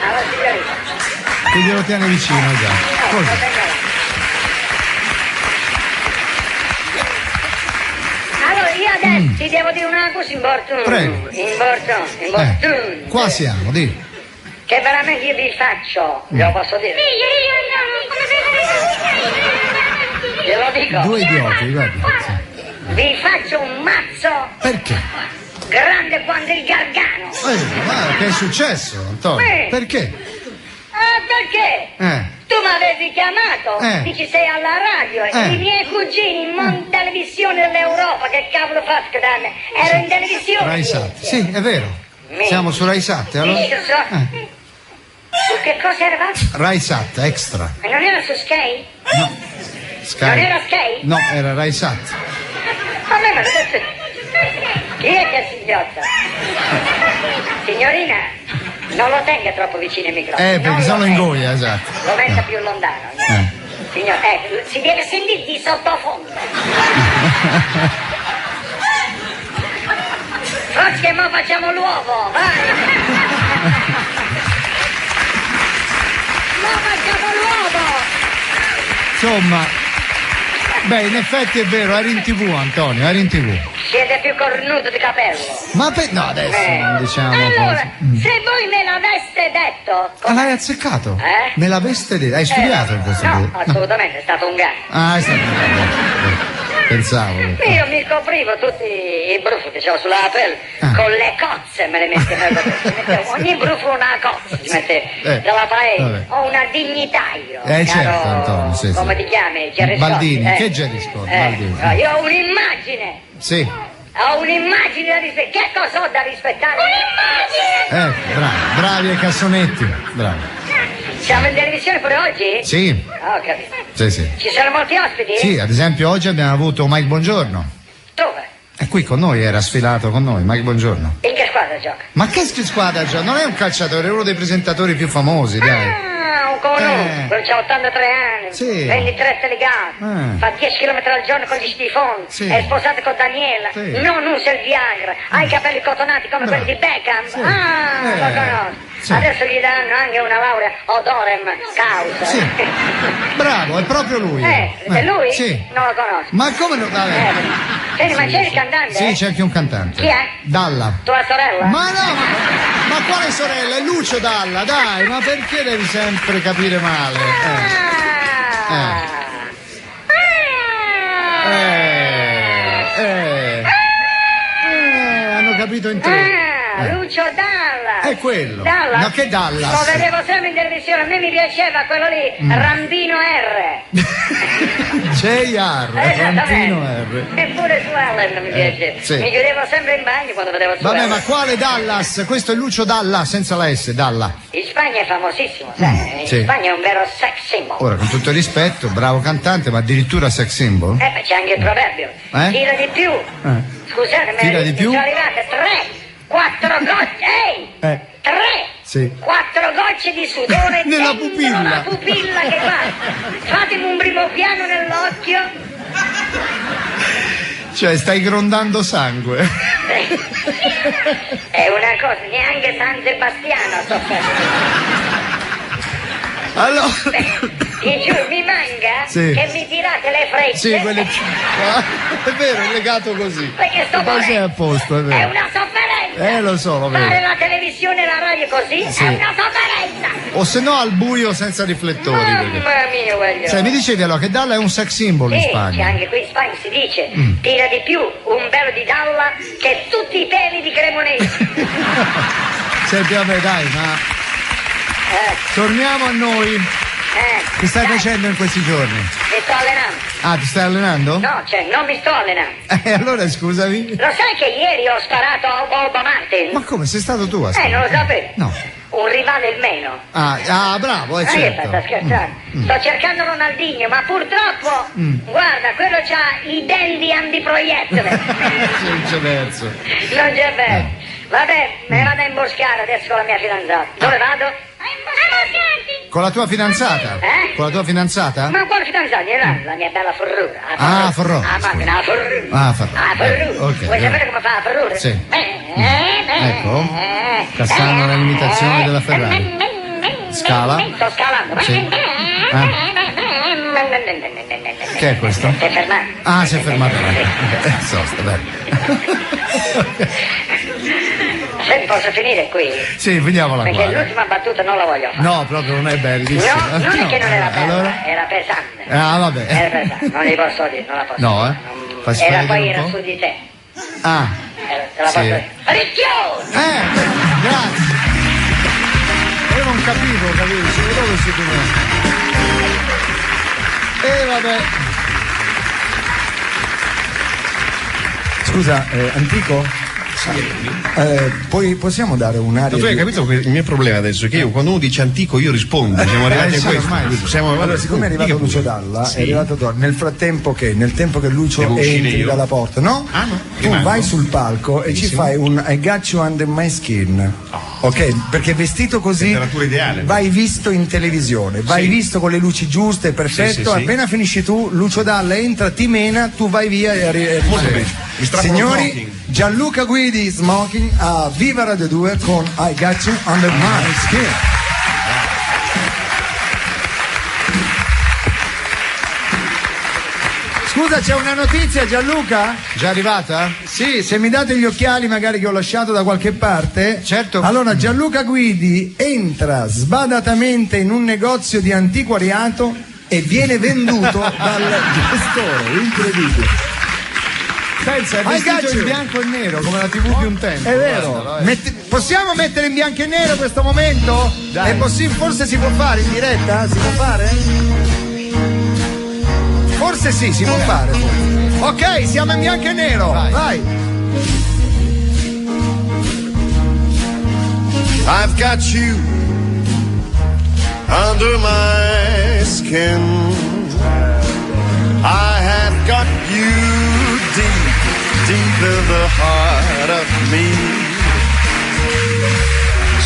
alla signorina. Che glielo tiene vicino già. Così. Allora, io adesso ti devo dire una cosa importante. Prego. Importante. Qua siamo, di. Che veramente io vi faccio, lo posso dire? Sì, glielo dico. 2 idioti, guarda. Vi faccio un mazzo Perché? grande quanto il Gargano. Ma che è successo, Antonio? Perché? Perché? Tu mi avevi chiamato, dici sei alla radio, i miei cugini in televisione dell'Europa, che cavolo fa scusami, ero in televisione. Rai 7, sì, è vero. Siamo su Rai 7, allora? Su che cosa eravate? Rai 7, extra. E non era su Sky? No. Sky. Non era Sky? No, era Rai 7. A me mi ha detto... Chi è che si inghiotta? Signorina, non lo tenga troppo vicino ai microfoni. Perché sono in goia, esatto. Lo metta più lontano. Signor, si deve sentire di sottofondo. Forse che mo facciamo l'uovo, vai! Mo facciamo l'uovo! Insomma, beh, in effetti è vero, eri in TV, Antonio, eri in TV. Siete più cornuto di capello. Ma no, adesso non diciamo allora, cose. se voi me l'aveste detto... L'hai azzeccato? Me l'aveste detto? Hai studiato in questo No, periodo? assolutamente, è stato un ganno. È stato un ganno. Pensavo. Io mi coprivo tutti i brufi che c'avevo sulla pelle con le cozze, me le mettevo. Ogni brufo una cozza si mette dalla paella. Ho una dignitario. Certo, Antonio, sì, come ti chiami? Gerry Scott? Baldini, che Gerry Scott? Baldini. Io ho un'immagine. Sì. Ho un'immagine da rispettare. Che cosa ho da rispettare? Un'immagine! Bravi ai cassonetti, bravi. Siamo in televisione pure oggi? Sì. Ho capito. Sì. Ci sono molti ospiti? Sì, ad esempio oggi abbiamo avuto Mike Bongiorno. Dove? È qui con noi, era sfilato con noi, Mike Bongiorno. In che squadra gioca? Ma che squadra gioca? Non è un calciatore, è uno dei presentatori più famosi, dai. Un conosco, quello c'ha 83 anni, Sì. 23 telegati, fa 10 km al giorno con gli stifoni, è sposato con Daniela, non usa il Viagra, ha i capelli cotonati come quelli di Beckham. Lo conosco. Adesso gli danno anche una laurea odorem causa. Sì. Bravo, è proprio lui. È lui? Sì. Non lo conosco. Ma come no? Senti, ma c'è il cantante? Sì, c'è anche un cantante. Chi è? Dalla. Tua sorella? Ma no, ma quale sorella? È Lucio Dalla, dai, ma perché devi sempre capire male? Hanno capito in tre. Lucio Dalla! È quello! Dalla! Ma che Dalla? Lo vedevo sempre in televisione, a me mi piaceva quello lì, Rambino R. J.R. Rambino R. Eppure su Ellen mi piaceva. Sì. Mi chiudevo sempre in bagno quando vedevo su Vabbè, Ellen. ma quale Dallas? Questo è Lucio Dalla, senza la S, Dalla. In Spagna è famosissimo, sai? Sì. In Spagna è un vero sex symbol. Ora, con tutto il rispetto, bravo cantante, ma addirittura sex symbol? Beh, c'è anche il proverbio. Tira di più. Scusate, Tira di più? sono arrivate 4 gocce. 3. Sì. 4 gocce di sudore nella dentro pupilla. la pupilla che fa. Fatemi un primo piano nell'occhio. Cioè, stai grondando sangue. È una cosa, neanche San Sebastiano ha sofferto. Allora. Ti giuro, mi manca che mi tirate le frecce. Sì, quelle. È vero, è legato così. Perché sto Ma sei a posto, è vero. È una sofferenza. Lo so, lo vedo. Fare la televisione e la radio così Sì. è una sofferenza. O se no al buio senza riflettori. Perché... Mamma mia, voglio. Sai, mi dicevi allora che Dalla è un sex symbol in Sì, Spagna. anche qui in Spagna si dice tira di più un bello di Dalla che tutti i peli di Cremonese. Senti, vabbè, dai, ma. Torniamo a noi. Che stai facendo in questi giorni? Mi sto allenando. Ah, ti stai allenando? No, cioè, non mi sto allenando. Allora scusami. Lo sai che ieri ho sparato a Boba Martin? Ma come, sei stato tu a Non lo sapevi? No. Un rivale il meno. Ah, bravo, Che certo. sta scherzando? Sto cercando Ronaldinho, ma purtroppo, guarda, quello c'ha i denti antiproiettile. Non c'è verso. Non c'è vero. Vabbè, me vado a imboscare adesso con la mia fidanzata. Dove vado? Con la tua fidanzata? Con la tua fidanzata? Ma quale fidanzata? La mia bella Ferrura. Ah, Ferrura. Ah, macchina, la Ferrura. Ah, Ferrura. Ah, Ferrura. Ok. Vuoi sapere come fa la Ferrura? Sì. Ecco. Cassano l'imitazione della Ferrari. Scala. Sto scalando. Sì. Che è questo? Si è fermato. Ah, si è fermato. Sosta, bene. Se posso finire qui? Sì, finiamola Perché qua. l'ultima battuta non la voglio fare. No, proprio non è bellissima. No, non è che non era bella, Allora? era pesante. Ah, vabbè. Era pesante, non gli posso dire, non la posso No, dire. Era poi era su di te. Ah. Te la Sì. Ricchione! Grazie. Io non capivo, capisci? Dove si vabbè. Scusa, Antico? Poi possiamo dare un'aria. Tu hai capito che il mio problema adesso è che io quando uno dice antico io rispondo, siamo arrivati a questo. Allora, siccome è arrivato Lucio Dalla, sì. è arrivato nel frattempo nel tempo che Lucio devo uscire entri io? dalla porta, no? Ah, no? Tu Rimango. vai sul palco e ci fai un I got you under my skin. Ok, perché vestito così temperatura ideale. vai visto in televisione, vai visto con le luci giuste, perfetto. Sì. Appena finisci tu, Lucio Dalla entra, ti mena, tu vai via e Molto bene. Mi strappo lo Signori, smoking. Gianluca Guidi Smoking a Viva Radio 2 con I got you under my skin. Scusa, c'è una notizia, Gianluca? Già arrivata? Sì, se mi date gli occhiali magari che ho lasciato da qualche parte. Certo. Allora, Gianluca Guidi entra sbadatamente in un negozio di antiquariato e viene venduto dal gestore. Incredibile. Pensa, è vestito in bianco e nero come la TV di un tempo. È vero. Possiamo mettere in bianco e nero questo momento? Dai. È possibile? Forse si può fare in diretta? Si può fare? Forse sì, si può fare. Ok, siamo in bianco e nero. Vai. I've got you under my skin. I have got you deep in the heart of me.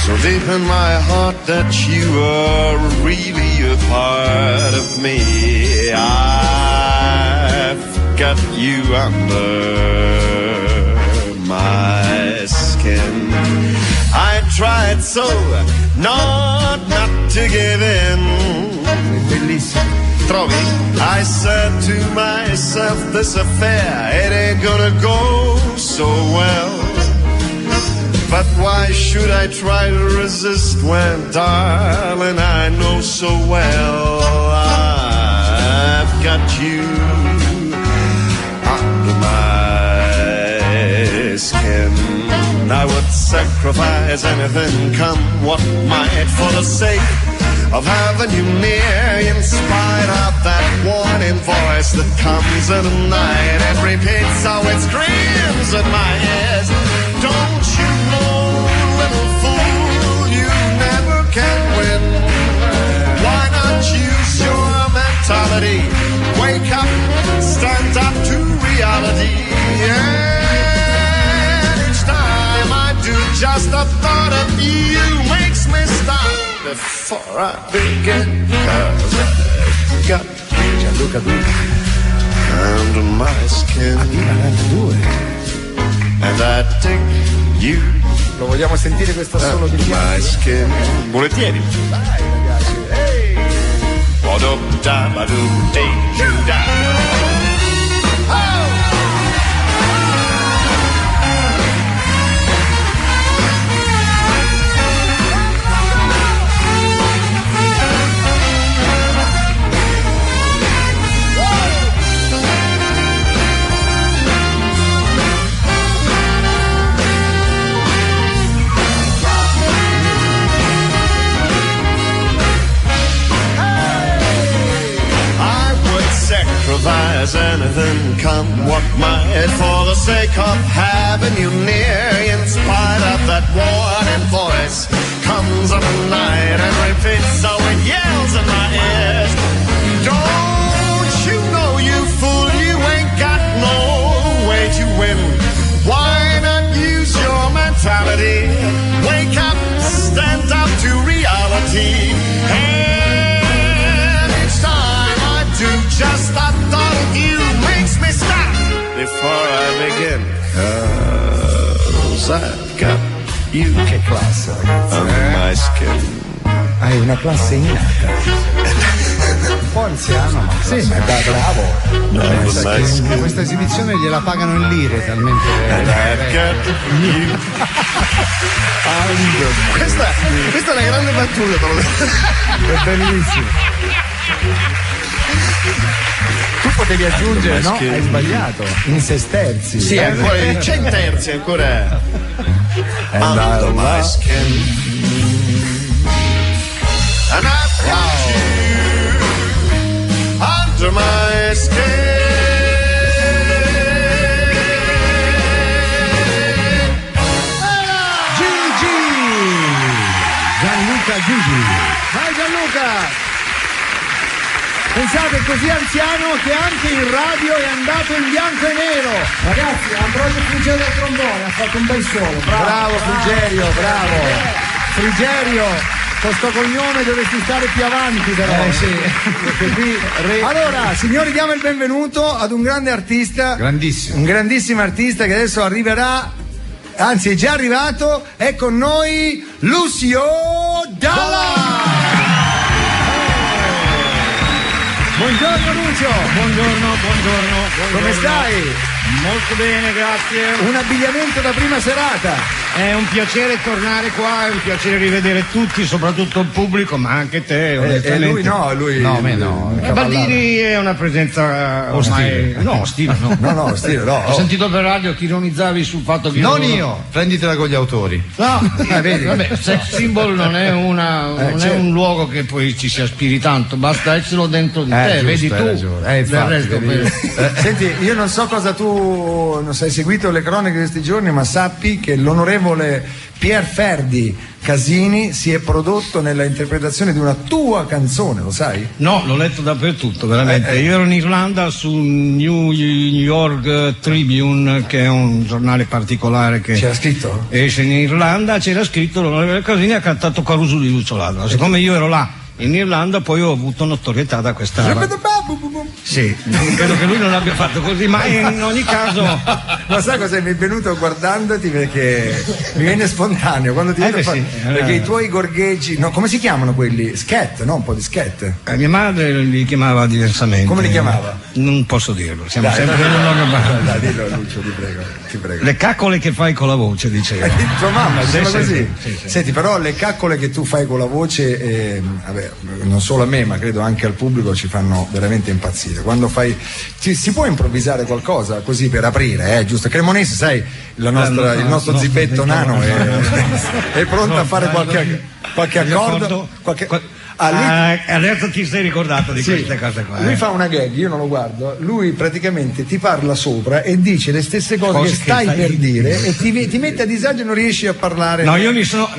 So deep in my heart that you are really a part of me. I've got you under my skin. I tried so not to give in. Bellissimo. Trovi? I said to myself, this affair, it ain't gonna go so well. But why should I try to resist when, darling, I know so well I've got you under my skin. I would sacrifice anything, come what might, for the sake of having you near, in spite of that warning voice that comes in the night and repeats how it screams in my ears. Don't you know, little fool, you never can win. Why not use your mentality? Wake up, stand up to reality. And each time I do, just the thought of you makes me stop before I begin. 'Cause I've got Gianluca Guidi under my skin. And I take you. Lo vogliamo sentire questo solo di my skin. Volentieri. Dai ragazzi. Ehi. Sacrifice anything, come what might, for the sake of having you near. In spite of that warning voice, comes on the night and repeats so it yells in my ears. Don't you know, you fool, you ain't got no way to win. Why not use your mentality? Wake up, stand up to reality. Just the thought of you makes me stop before I begin. 'Cause I've got you. Che classe, ragazzi. On my skin. Hai una classe innata. Un po' anziano, ma sì, ma è bravo. Questa esibizione gliela pagano in lire, talmente. Questa è la grande battuta. È bellissimo. Tu potevi aggiungere, no? Hai sbagliato. In sesterzi. Sì, ancora in centerzi, ancora. Under my skin. And I want you under my skin. Gianluca Gigi. Vai Gianluca! Pensate, è così anziano che anche in radio è andato in bianco e nero. Ragazzi, Ambrogio Frigerio al trombone, ha fatto un bel solo. Bravo Frigerio, bravo. Frigerio, con sto cognome dovresti stare più avanti però. Sì. Allora, signori, diamo il benvenuto ad un grande artista. Grandissimo. Un grandissimo artista che adesso arriverà, anzi è già arrivato, è con noi Lucio Dalla. Buongiorno Lucio. Buongiorno. Come stai? Molto bene, grazie. Un abbigliamento da prima serata. È un piacere tornare qua, è un piacere rivedere tutti, soprattutto il pubblico, ma anche te. E lui no, lui. No, me no. Baldini è una presenza ormai. Ostile, no. No, ostile, no. Ho sentito per radio che ironizzavi sul fatto che. Non io, prenditela con gli autori. No, vedi. Vabbè, sex symbol non è è un luogo che poi ci si aspiri tanto, basta esserlo dentro di te, giusto, vedi tu. Infatti, Senti, io non so cosa tu non hai seguito le cronache di questi giorni, ma sappi che l'onorevole Pier Ferdi Casini si è prodotto nella interpretazione di una tua canzone, lo sai? No, l'ho letto dappertutto, veramente. Io ero in Irlanda su New York Tribune, che è un giornale particolare che c'era scritto? Esce in Irlanda, c'era scritto l'onorevole Casini ha cantato Caruso di Lucio Dalla. Siccome io ero là in Irlanda, poi ho avuto notorietà da questa. Sì, credo che lui non l'abbia fatto così, ma in ogni caso. Ma sai cosa mi è venuto guardandoti? Perché mi viene spontaneo quando ti vedo perché i tuoi gorgheggi, no, come si chiamano quelli? Scat, no? Un po' di scat. Mia madre li chiamava diversamente. Come li chiamava? Non posso dirlo, siamo sempre in un luogo. Dai, dillo Lucio, ti prego. Le caccole che fai con la voce, diceva. Tua mamma diceva così. Sì. Senti, però le caccole che tu fai con la voce, vabbè, non solo a me, ma credo anche al pubblico, ci fanno veramente impazzire. Quando fai. Si può improvvisare qualcosa così per aprire, giusto? Cremonese, sai, il nostro zibetto nano è pronto a fare qualche accordo. Adesso ti sei ricordato di queste cose qua. Lui fa una gag, io non lo guardo, lui praticamente ti parla sopra e dice le stesse cose che stai per dire e ti mette a disagio e non riesci a parlare. No, io mi sono.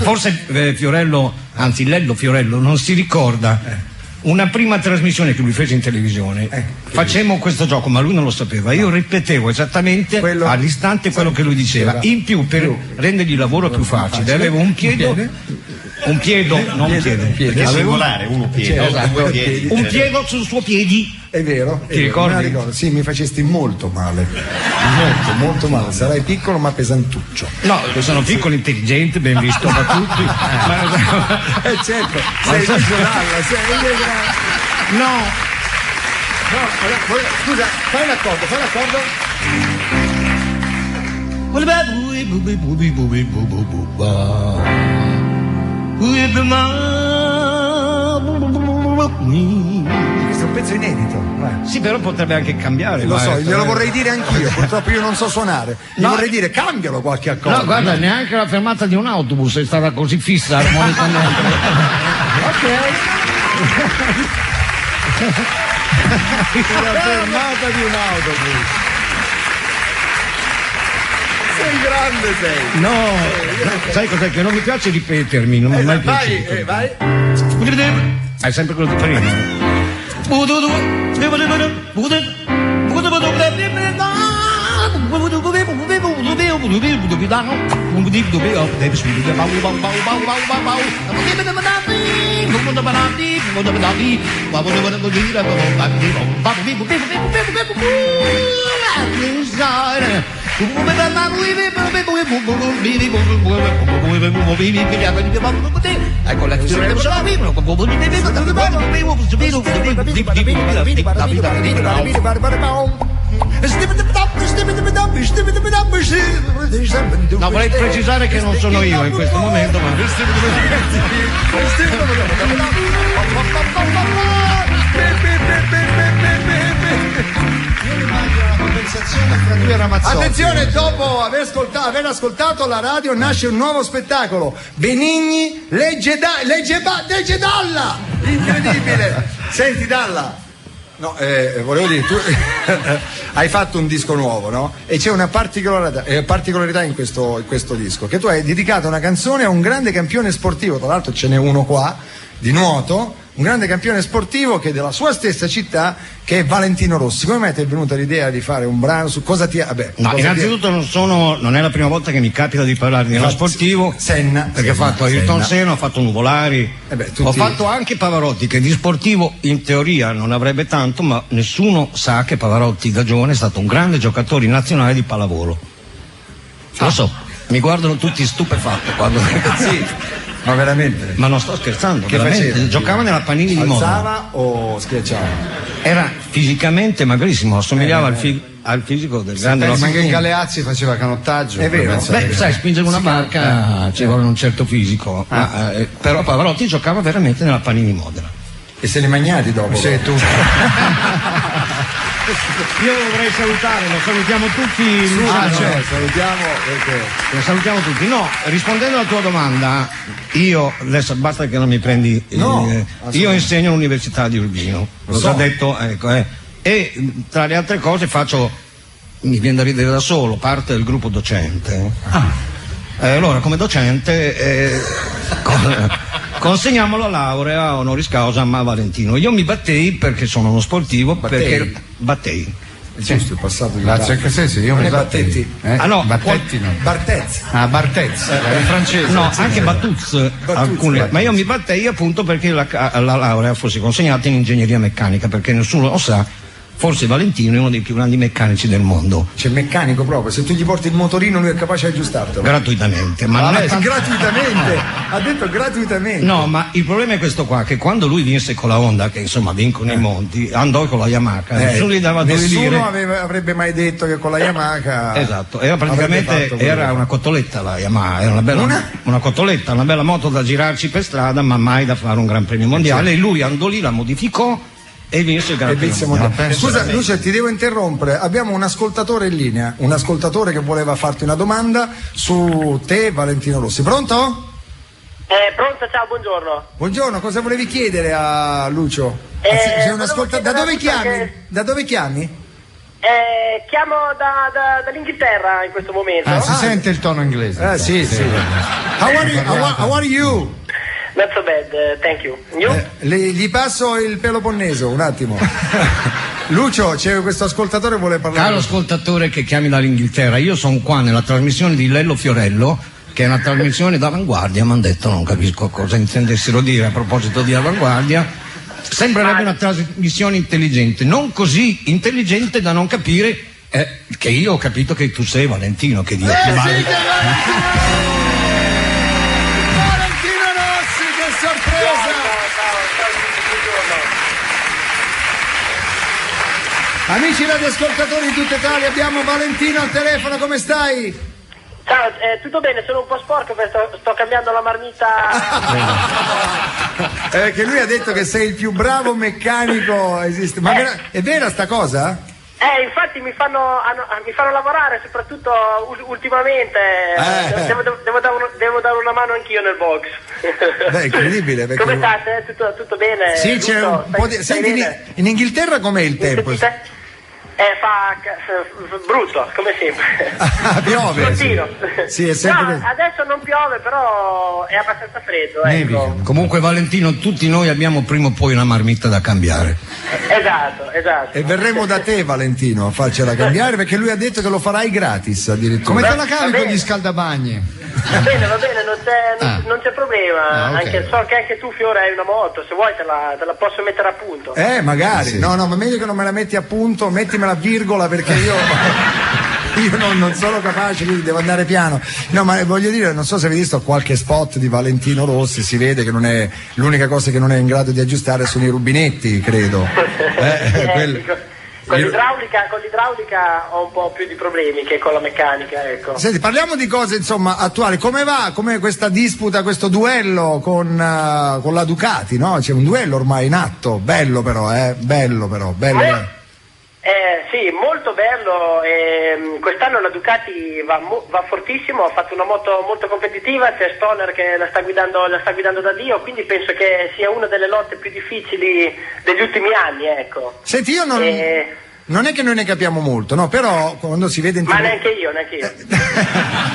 Forse Fiorello, anzi Lello Fiorello, non si ricorda. Una prima trasmissione che lui fece in televisione, facemmo questo gioco, ma lui non lo sapeva. Io ripetevo esattamente all'istante quello che lui diceva. In più, per rendergli il lavoro più facile, avevo un piedo, perché è singolare, uno piede. Esatto. Un piedo sul suo piedi. È vero? Ti ricordi? Me la ricordo. Sì, mi facesti molto male. Molto male. Sarai piccolo ma pesantuccio. No, sono piccolo, intelligente, ben visto da tutti. Certo, sei Dalla, No, scusa, fai l'accordo. Questo è un pezzo inedito. Sì, però potrebbe anche cambiare. Lo so, glielo vorrei dire anch'io, purtroppo io non so suonare. Vorrei dire cambialo qualche accordo. No, guarda, neanche la fermata di un autobus è stata così fissa armonicamente. Ok. La fermata di un autobus. Sei grande, sei. No, sai cos'è che non mi piace ripetermi, non mi è mai piaciuto. Vai. È sempre quello di prima. Ecco la no, vorrei precisare che non sono io in questo momento, ma Attenzione, dopo aver ascoltato la radio nasce un nuovo spettacolo. Benigni legge Dalla! Incredibile! Senti Dalla, no, volevo dire, tu hai fatto un disco nuovo, no? E c'è una particolarità in questo disco, che tu hai dedicato una canzone a un grande campione sportivo, tra l'altro ce n'è uno qua, di nuoto, un grande campione sportivo che è della sua stessa città, che è Valentino Rossi. Come mai ti è venuta l'idea di fare un brano su cosa ti ha... innanzitutto non è la prima volta che mi capita di parlare di uno sportivo. Senna. Perché ho fatto Ayrton Senna, ho fatto Nuvolari, ho fatto anche Pavarotti, che di sportivo in teoria non avrebbe tanto, ma nessuno sa che Pavarotti da giovane è stato un grande giocatore nazionale di pallavolo. Lo so, mi guardano tutti stupefatti quando... Sì. Ma veramente? Ma non sto scherzando, che veramente. Faceva? Giocava nella Panini di Modena. Alzava o schiacciava? Era fisicamente magrissimo, assomigliava al fisico del grande. Ma anche Galeazzi faceva canottaggio. È vero. Beh, sai, spingere una barca ci vuole un certo fisico. Però Pavarotti giocava veramente nella Panini Modena. E se li magnati dopo? Sì, tu. Io dovrei salutare, lo salutiamo tutti. Salutiamo perché... Lo salutiamo tutti. No, rispondendo alla tua domanda, io adesso basta che non mi prendi. No, io insegno all'Università di Urbino, l'ho già detto, ecco, e tra le altre cose mi viene da ridere da solo, parte del gruppo docente. Allora, come docente consegniamo la laurea honoris causa a Valentino. Io mi battei perché sono uno sportivo, perché battei. Giusto, il passato di sì, io mi battetti. No, Battetti no. Bartez. Bartez, è francese. No, anche Battuz, alcune. Ma io mi battei appunto perché la laurea fosse consegnata in ingegneria meccanica, perché nessuno lo sa. Forse Valentino è uno dei più grandi meccanici del mondo. C'è meccanico proprio, se tu gli porti il motorino lui è capace di aggiustartelo. Gratuitamente. Ma non è gratuitamente, ha detto gratuitamente. No, ma il problema è questo qua, che quando lui vinse con la Honda, che insomma vincono i monti, andò con la Yamaha, nessuno gli dava 2 lire. Nessuno avrebbe mai detto che con la Yamaha... Esatto, era praticamente una cotoletta la Yamaha, era una cotoletta, una bella moto da girarci per strada, ma mai da fare un gran premio mondiale, e lui andò lì, la modificò e vinse il Gran Premio. Scusa Lucia, ti devo interrompere, abbiamo un ascoltatore in linea, un ascoltatore che voleva farti una domanda su te, Valentino Rossi. Pronto? Pronto, ciao, buongiorno. Buongiorno, cosa volevi chiedere a Lucio? Da dove chiami? Da dove chiami? Chiamo dall'Inghilterra in questo momento. Si sente il tono inglese. Sì. How are you? Not so bad, thank you. Gli passo il Peloponneso, un attimo. Lucio, c'è questo ascoltatore che vuole parlare. Caro ascoltatore che chiami dall'Inghilterra, io sono qua nella trasmissione di Lello Fiorello, che è una trasmissione d'avanguardia. Mi hanno detto, non capisco cosa intendessero dire a proposito di avanguardia. Sembrerebbe una trasmissione intelligente, non così intelligente da non capire che io ho capito che tu sei Valentino, che Dio ti vale. Amici radioascoltatori di tutta Italia, abbiamo Valentino al telefono, come stai? Ciao, tutto bene, sono un po' sporco perché sto cambiando la marmita. Che lui ha detto che sei il più bravo meccanico esiste. Ma è vera sta cosa? Infatti mi fanno lavorare, soprattutto ultimamente. Devo dare una mano anch'io nel box. Beh, incredibile. Come state? Tutto bene? Sì, c'è un po' di... Senti, in Inghilterra com'è il tempo? Fa brutto, come sempre. Piove? Continuo. Sì, è sempre... No, adesso non piove, però è abbastanza freddo. Ecco. Comunque Valentino, tutti noi abbiamo prima o poi una marmitta da cambiare. Esatto. E verremo da te, Valentino, a farcela cambiare, perché lui ha detto che lo farai gratis addirittura. Come te la cavi con gli scaldabagni? Va bene, non c'è problema. Okay. So che anche tu, Fiore, hai una moto, se vuoi te la posso mettere a punto. Magari. Sì. No, ma meglio che non me la metti a punto, mettimela virgola, perché io non sono capace, quindi devo andare piano. No, ma voglio dire, non so se avete visto qualche spot di Valentino Rossi, si vede che non è l'unica cosa che non è in grado di aggiustare sono i rubinetti, credo. Con l'idraulica ho un po' più di problemi che con la meccanica, ecco. Senti, parliamo di cose insomma attuali. Come va? Com'è questa disputa, questo duello con la Ducati, no? C'è un duello ormai in atto, bello però. Sì, molto bello. Quest'anno la Ducati va fortissimo, ha fatto una moto molto competitiva, c'è Stoner che la sta guidando da Dio, quindi penso che sia una delle lotte più difficili degli ultimi anni, ecco. Senti, io non è che noi ne capiamo molto, no? Però quando si vede in Ma neanche io.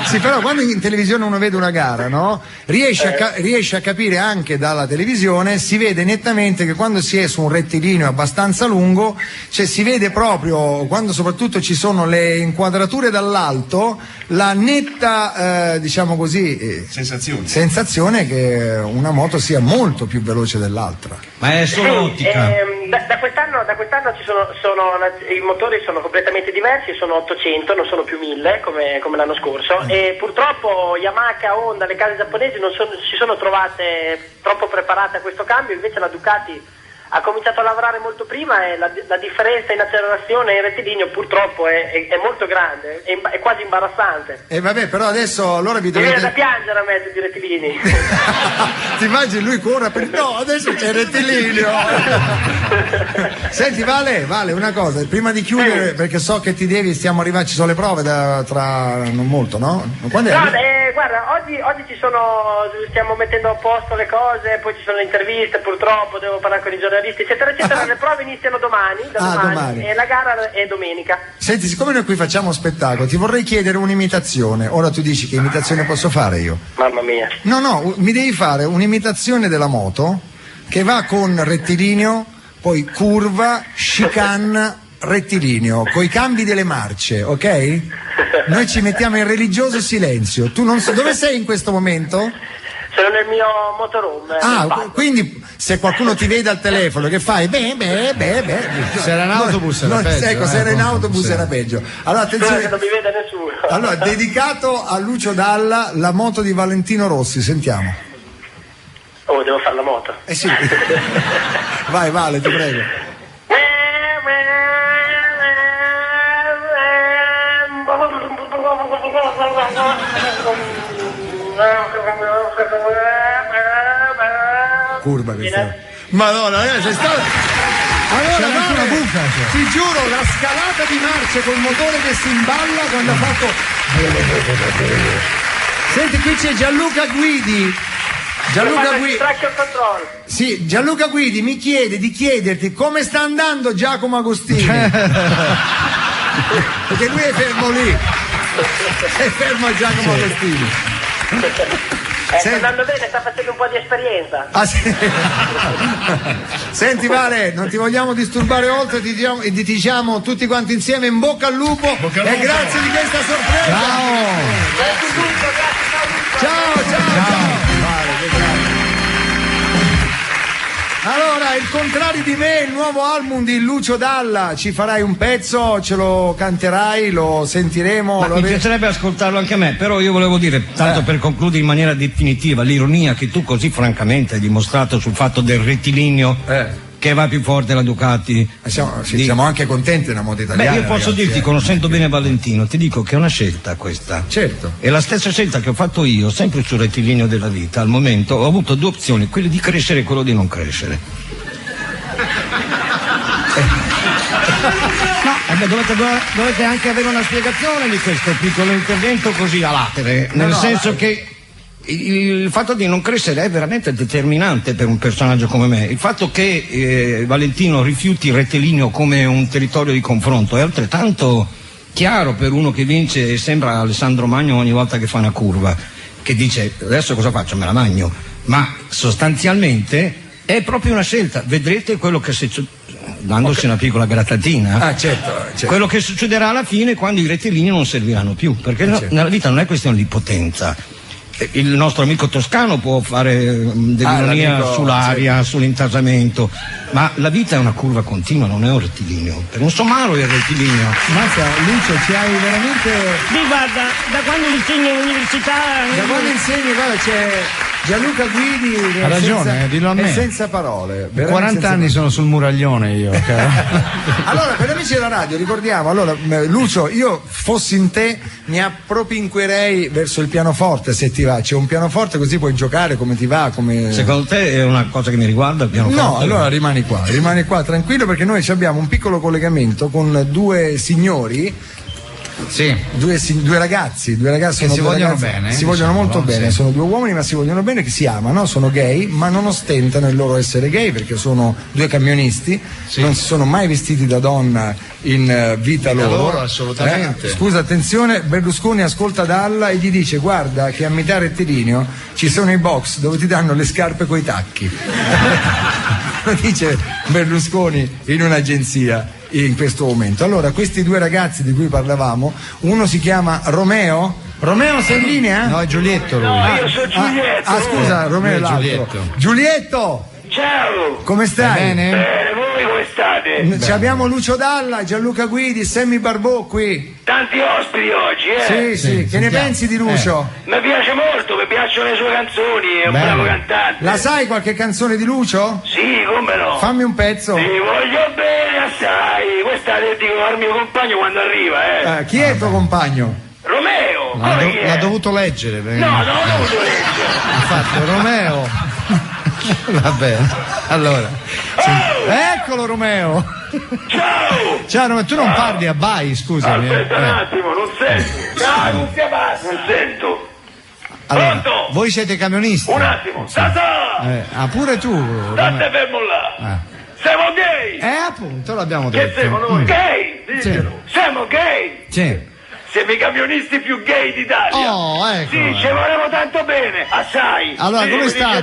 Sì, però quando in televisione uno vede una gara, no? Riesce a capire anche dalla televisione, si vede nettamente che quando si è su un rettilineo abbastanza lungo, cioè si vede proprio, quando soprattutto ci sono le inquadrature dall'alto, la netta, diciamo così, sensazione che una moto sia molto più veloce dell'altra. Ma è solo ottica. Da quest'anno i motori sono completamente diversi, sono 800, non sono più 1000 come l'anno scorso, e purtroppo Yamaha, Honda, le case giapponesi si sono trovate troppo preparate a questo cambio, invece la Ducati ha cominciato a lavorare molto prima e la differenza in accelerazione e in rettilineo purtroppo è molto grande, è quasi imbarazzante. E vabbè, però adesso allora vi Mi viene dovete... da piangere a mezzo di rettilini. Ti immagini lui corre per... No, adesso c'è il rettilineo. Senti Vale, una cosa, prima di chiudere, perché so che stiamo arrivando, ci sono le prove tra non molto, no? Quando è? No, guarda, oggi stiamo mettendo a posto le cose, poi ci sono le interviste, purtroppo devo parlare con i giornalisti, eccetera, eccetera. Le prove iniziano domani. E la gara è domenica. Senti, siccome noi qui facciamo spettacolo, ti vorrei chiedere un'imitazione. Ora tu dici che imitazione posso fare io? Mamma mia. No, mi devi fare un'imitazione della moto che va con rettilineo, poi curva, chicane, rettilineo, coi cambi delle marce, ok? Noi ci mettiamo in religioso silenzio. Tu non so dove sei in questo momento? Sono nel mio motorhome. Quindi se qualcuno ti vede al telefono che fai beh. Se era in autobus era peggio. Ecco, se era in autobus era peggio. Allora attenzione. Non mi vede nessuno. Allora, dedicato a Lucio Dalla, la moto di Valentino Rossi, sentiamo. Oh, devo fare la moto. Sì. Vai Vale, ti prego. Curva questa. Madonna, sei stato. Allora, una buca, ti giuro, la scalata di marce col motore che si imballa quando ha fatto. Senti, qui c'è Gianluca Guidi. Sì, Gianluca Guidi mi chiede di chiederti come sta andando Giacomo Agostini. Perché lui è fermo lì. È fermo a Giacomo Agostini. Sta andando bene, sta facendo un po' di esperienza. Sì. Senti Vale, non ti vogliamo disturbare oltre, ti diciamo tutti quanti insieme in bocca al lupo, e grazie di questa sorpresa. Ciao. Allora, il contrario di me, il nuovo album di Lucio Dalla, ci farai un pezzo, ce lo canterai, lo sentiremo. Mi piacerebbe ascoltarlo anche a me, però io volevo dire, tanto per concludere in maniera definitiva, l'ironia che tu così francamente hai dimostrato sul fatto del rettilineo che va più forte la Ducati. Siamo anche contenti della moda italiana. Beh, io posso ragazzi, dirti, conoscendo bene Valentino, ti dico che è una scelta questa. Certo. È la stessa scelta che ho fatto io, sempre sul rettilineo della vita. Al momento ho avuto due opzioni, quello di crescere e quello di non crescere. No, dovete anche avere una spiegazione di questo piccolo intervento così a latere, nel senso che il fatto di non crescere è veramente determinante per un personaggio come me. Il fatto che Valentino rifiuti il rettilineo come un territorio di confronto è altrettanto chiaro per uno che vince e sembra Alessandro Magno ogni volta che fa una curva, che dice adesso cosa faccio, me la magno, ma sostanzialmente è proprio una scelta. Vedrete quello che dandosi una piccola grattatina, certo. Quello che succederà alla fine quando i rettilinei non serviranno più, perché nella vita non è questione di potenza. Il nostro amico toscano può fare dell'ironia sull'aria, sull'intasamento, ma la vita è una curva continua, non è un rettilineo. Per un somaro è il rettilineo. Mazza, Lucio, ci hai veramente... Guarda, da quando insegno all'università... Da quando insegni, guarda, c'è... Gianluca Guidi ha ragione, dillo a me. è senza parole. 40 anni sono sul muraglione io. Allora, per gli amici della radio, ricordiamo, allora, Lucio, io fossi in te mi appropinquerei verso il pianoforte, se ti va. C'è un pianoforte, così puoi giocare come ti va. Secondo te è una cosa che mi riguarda il pianoforte? No, allora rimani qua tranquillo, perché noi abbiamo un piccolo collegamento con due signori. Sì. Due ragazzi che si vogliono bene. Si vogliono molto bene, sono due uomini ma si vogliono bene, che si amano, sono gay, ma non ostentano il loro essere gay perché sono due camionisti, non si sono mai vestiti da donna in vita loro. Assolutamente. Scusa, attenzione, Berlusconi ascolta Dalla e gli dice: guarda che a metà rettilineo ci sono i box dove ti danno le scarpe coi tacchi. Lo dice Berlusconi in un'agenzia in questo momento. Allora, questi due ragazzi di cui parlavamo, uno si chiama Romeo. Romeo, sei in linea? No, è Giulietto lui. No, io sono Giulietto. Scusa, Romeo è l'altro. Giulietto! Ciao! Come stai? Bene? Bene, voi come state? Ci abbiamo Lucio Dalla, Gianluca Guidi, Sammy Barbò qui. Tanti ospiti oggi, Sì, che ne pensi di Lucio? Mi piace molto, mi piacciono le sue canzoni, è un bravo cantante. La sai qualche canzone di Lucio? Sì, come no? Fammi un pezzo. Ti voglio bene assai, questa la dico al mio compagno quando arriva, Chi è il tuo compagno? Romeo! L'ha dovuto leggere. No, non l'ho dovuto leggere. Ha fatto Romeo. Va bene, allora eccolo Romeo. Ciao Romeo, tu non parli a Bai, scusami. Aspetta un attimo, non sento. Ciao, non sento. Allora, Pronto? voi siete camionisti? Un attimo. Pure tu state fermo là. Siamo gay. Appunto, l'abbiamo detto. Che siamo noi? Gay, diccelo. Siamo gay. Sì. Siamo i camionisti più gay d'Italia. Oh, ecco. Sì, ci volevo tanto bene, assai. Allora, sì, come state?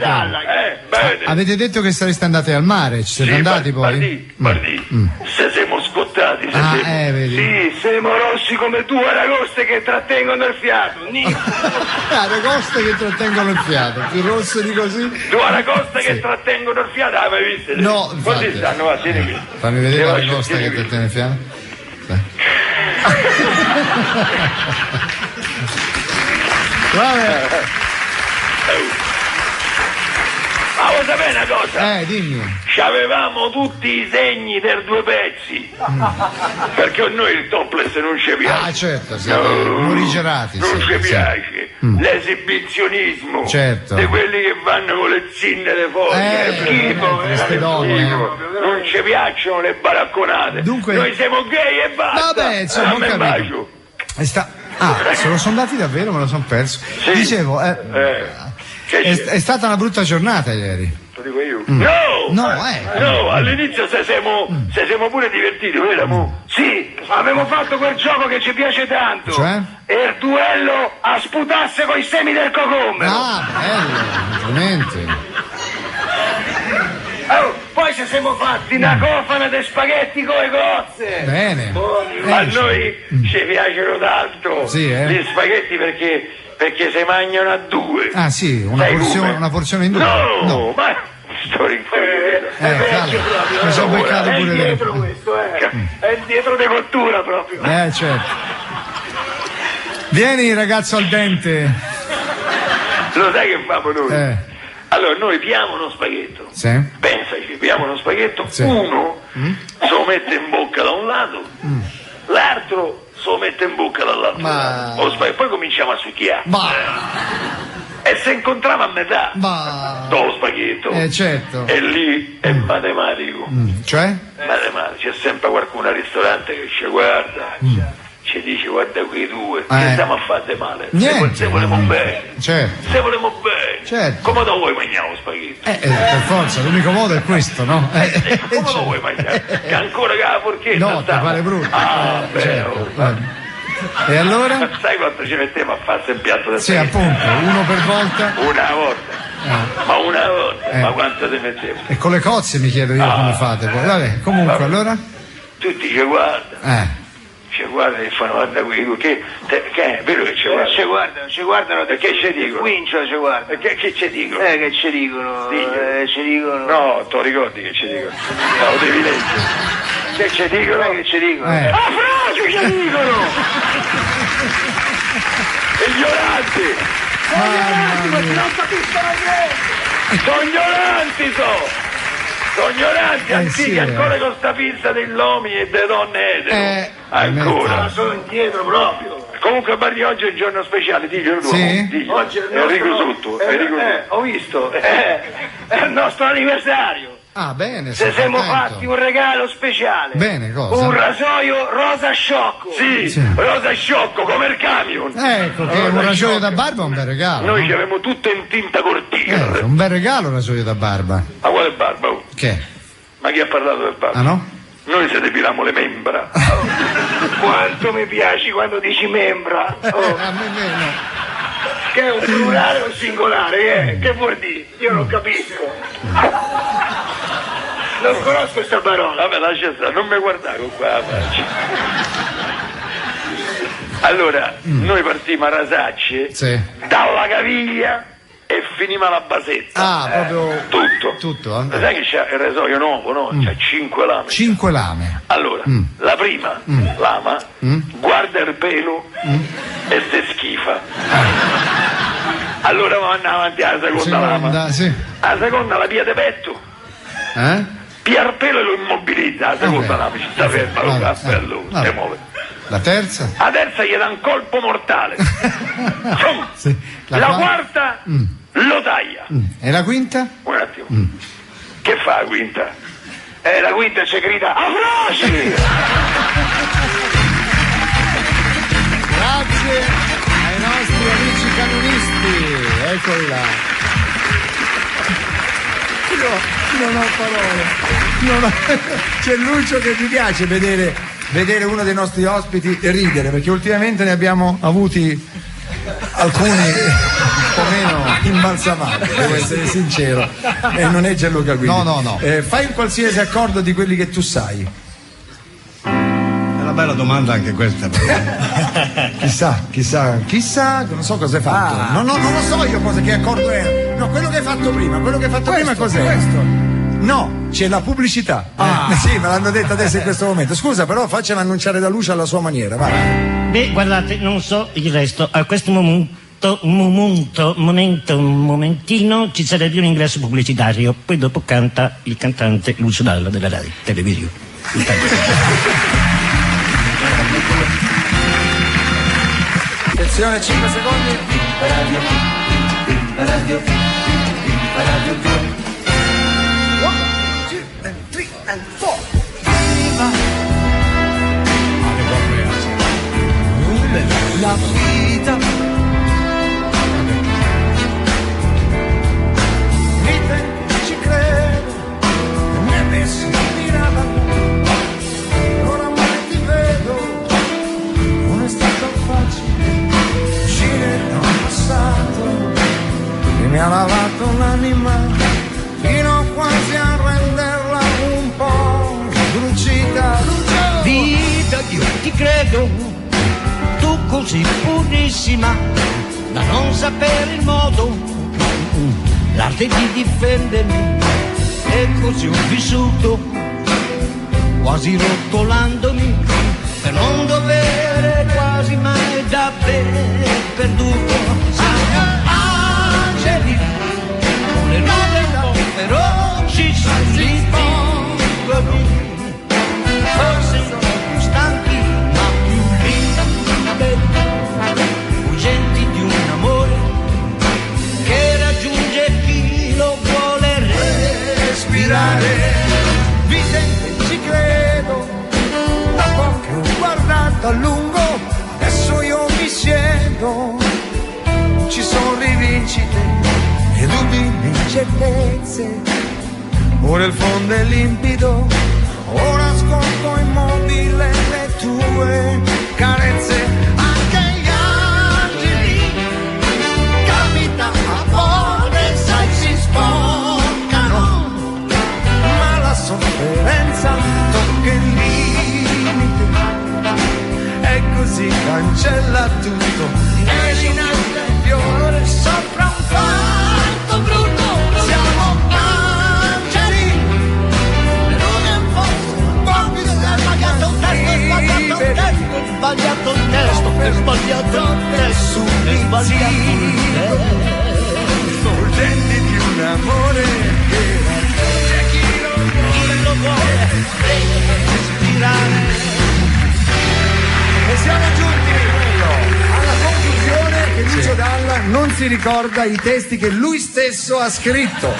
Bene. Avete detto che sareste andati al mare, ci siete andati poi? Se siamo scottati, vedi. Sì, siamo rossi come due aragoste che trattengono il fiato. Aragoste che trattengono il fiato, più rosse di così. Due aragoste che trattengono il fiato, mai viste? No, infatti. Così stanno, va, tieni qui. Fammi vedere l'aragosta che trattiene il fiato. Vabbè. Ma vuoi sapere una cosa? Dimmi. C'avevamo tutti i segni per due pezzi. Perché a noi il topless non ci piace. Certo, siete morigerati. Non ci piace. L'esibizionismo. Certo. Di quelli che vanno con le zinne le foglie. È schifo, queste donne. Non ci piacciono le baracconate. Dunque, noi siamo gay e basta. Vabbè, insomma, ho capito. Se lo sono dati davvero, me lo sono perso. Sì. Dicevo, è stata una brutta giornata ieri. Lo dico io? No, all'inizio se siamo pure divertiti, vero? Sì, avevo fatto quel gioco che ci piace tanto. Cioè? E il duello a sputasse coi semi del cocomero. Bello, ovviamente. Poi ci siamo fatti una cofana di spaghetti con le cozze. Bene. A noi ci piacciono tanto gli spaghetti perché si mangiano a due. Ah sì, una porzione in due? No. Ma sto calma. Mi sono beccato pure dietro questo, è dietro di cottura proprio. Certo. Vieni ragazzo al dente. Lo sai che famo noi? Allora noi piamo uno spaghetto. Sì. Pensaci, piamo uno spaghetto, uno se lo mette in bocca da un lato, l'altro se lo mette in bocca dall'altro lato. Poi cominciamo a succhiare. E se incontriamo a metà lo spaghetto, certo. E lì è matematico. Cioè? Matematico, c'è sempre qualcuno al ristorante che ci guarda. Ci dice guarda quei due, che stiamo a fare male? Se volemo bene, certo. Se volemo bene, certo. Come lo vuoi mangiare lo spaghetto? Per forza, l'unico modo è questo, no? Come lo vuoi mangiare? Che ancora che la forchetta no, ti pare brutto. Certo. E allora? Sai quanto ci mettiamo a farsi il piatto del spaghetto? Sì, appunto, uno per volta. Una volta. Ma una volta, ma quanto ti mettiamo? E con le cozze mi chiedo io come fate poi. Vabbè, comunque allora? Tutti ci guardano. Ci guardano e fanno guarda qui, che è vero che ci guardano perché ci dicono? Quincio ci guarda. Che ci dicono? Che ci dicono? Ci dicono. No, tu ricordi che ci dicono? No, lo devi leggere. Che ci dicono? Che ci dicono? Frasi ci dicono! Ignoranti! non capiscono niente! Sono ignoranti, antichi, ancora con sta pizza dell'uomo e delle donne etero. Ancora. Sono indietro proprio. Comunque Bardi, oggi è un giorno speciale, diglielo tu. Sì? Oggi è Enrico Sotto. Ho visto. È il nostro anniversario. Ah, bene. Se siamo fatti un regalo speciale. Bene, cosa? Un rasoio rosa sciocco. Sì, rosa sciocco come il camion. Ecco, che un rasoio da barba è un bel regalo. Noi ci avevamo tutto in tinta cortica. Un bel regalo un rasoio da barba. Ma quale barba? Che? Ma chi ha parlato del barba? Ah, no? Noi se depiliamo le membra. Quanto mi piaci quando dici membra. A me meno. Che è un plurale o un singolare? Che vuol dire? Io non capisco. Non conosco questa parola. Vabbè, lascia stare, non mi guardare con qua la faccia. Allora, noi partimmo a rasacce dalla caviglia e finimmo alla basetta. Ah, proprio tutto. Sai che c'ha il rasoio nuovo, no? C'ha 5 lame. 5 lame. Allora, la prima lama guarda il pelo e se schifa. Allora andiamo avanti alla seconda lama. La seconda la pia de petto. Pia il pelo e lo immobilizza. La seconda lama ci sta ferma, lo cappello, si muove. La terza? La terza gli dà un colpo mortale. La quarta lo taglia. E la quinta? Un attimo. Che fa la quinta? La quinta ci grida Afroci! Grazie ai nostri amici canonisti. Eccoli là. Io non ho parole. C'è Lucio che ti piace vedere uno dei nostri ospiti ridere, perché ultimamente ne abbiamo avuti alcuni un po' meno imbalsamati, devo essere sincero, e non è Gianluca Guidi. No. Fai un qualsiasi accordo di quelli che tu sai. È una bella domanda anche questa. chissà, non so cosa hai fatto. Non lo so io che accordo era. No, quello che hai fatto prima cos'è? Questo. No, c'è la pubblicità. Sì, me l'hanno detto adesso in questo momento. Scusa, però faccela annunciare da Lucia alla sua maniera, vai. Beh, guardate, non so il resto. A questo momentino ci sarebbe un ingresso pubblicitario. Poi dopo canta il cantante Lucio Dalla della Rai Televisione. Attenzione, 5 secondi. Radio 2. 1, 2, 3, 4. La vita ci credo, mi hai messo mirata, oramai ti vedo, non è stato facile uscire da un passato che mi ha lavato l'anima fino quasi a renderla un po' sdrucita. Vita, io ti credo, tu così purissima da non sapere il modo, l'arte di difendermi, e così ho vissuto quasi rotolandomi per non dovere quasi mai davvero perduto. Siamo angeli con le nuove feroci si spongono, forse sono più stanchi ma più liberi, fuggenti di un amore che raggiunge chi lo vuole respirare. Vicente, ci credo, dopo che ho guardato a lungo, adesso io mi siedo, ci sono rivincite e dubbi, incertezze, ora il fondo è limpido, ora ascolto immobile le tue carezze, anche gli angeli capita a volte, sai, si sporcano, ma la sofferenza tocca il limite e così cancella tutto e rinasce il fiore sopra un fatto brutto. Siamo angeli e non è un po' più sbagliato un testo, sbagliato il testo, è sbagliato il testo, è sbagliato il testo. E siamo giunti alla conclusione che Lucio Dalla non si ricorda i testi che lui stesso ha scritto.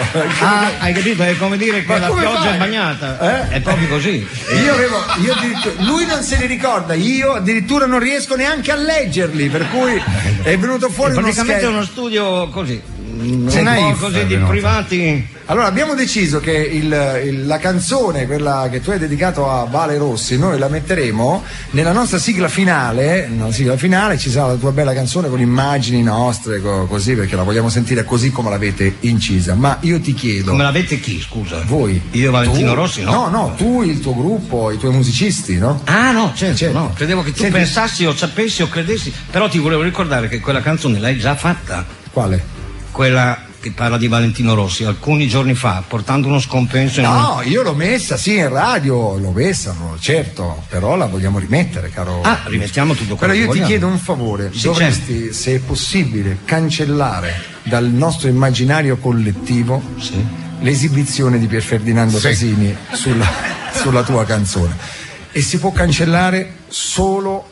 Hai capito? È come dire che la pioggia è bagnata. È proprio così. Io lui non se li ricorda, io addirittura non riesco neanche a leggerli, per cui è venuto fuori praticamente uno studio così. Un po' così di privati. Allora abbiamo deciso che la canzone, quella che tu hai dedicato a Vale Rossi, noi la metteremo nella nostra sigla finale. Nella sigla finale ci sarà la tua bella canzone con immagini nostre, così, perché la vogliamo sentire così come l'avete incisa. Ma io ti chiedo, come l'avete chi, scusa? Voi. Io Valentino Rossi, no? No, tu, il tuo gruppo, i tuoi musicisti, no? Ah no, certo. No. Credevo che tu pensassi o sapessi o credessi. Però ti volevo ricordare che quella canzone l'hai già fatta. Quale? Quella che parla di Valentino Rossi alcuni giorni fa, portando uno scompenso io l'ho messa in radio, l'ho messa, certo, però la vogliamo rimettere, caro. Rimettiamo tutto quello. Però io che ti vogliamo. chiedo un favore, Sì, dovresti, certo. se è possibile, cancellare dal nostro immaginario collettivo l'esibizione di Pier Ferdinando Casini sulla tua canzone, e si può cancellare solo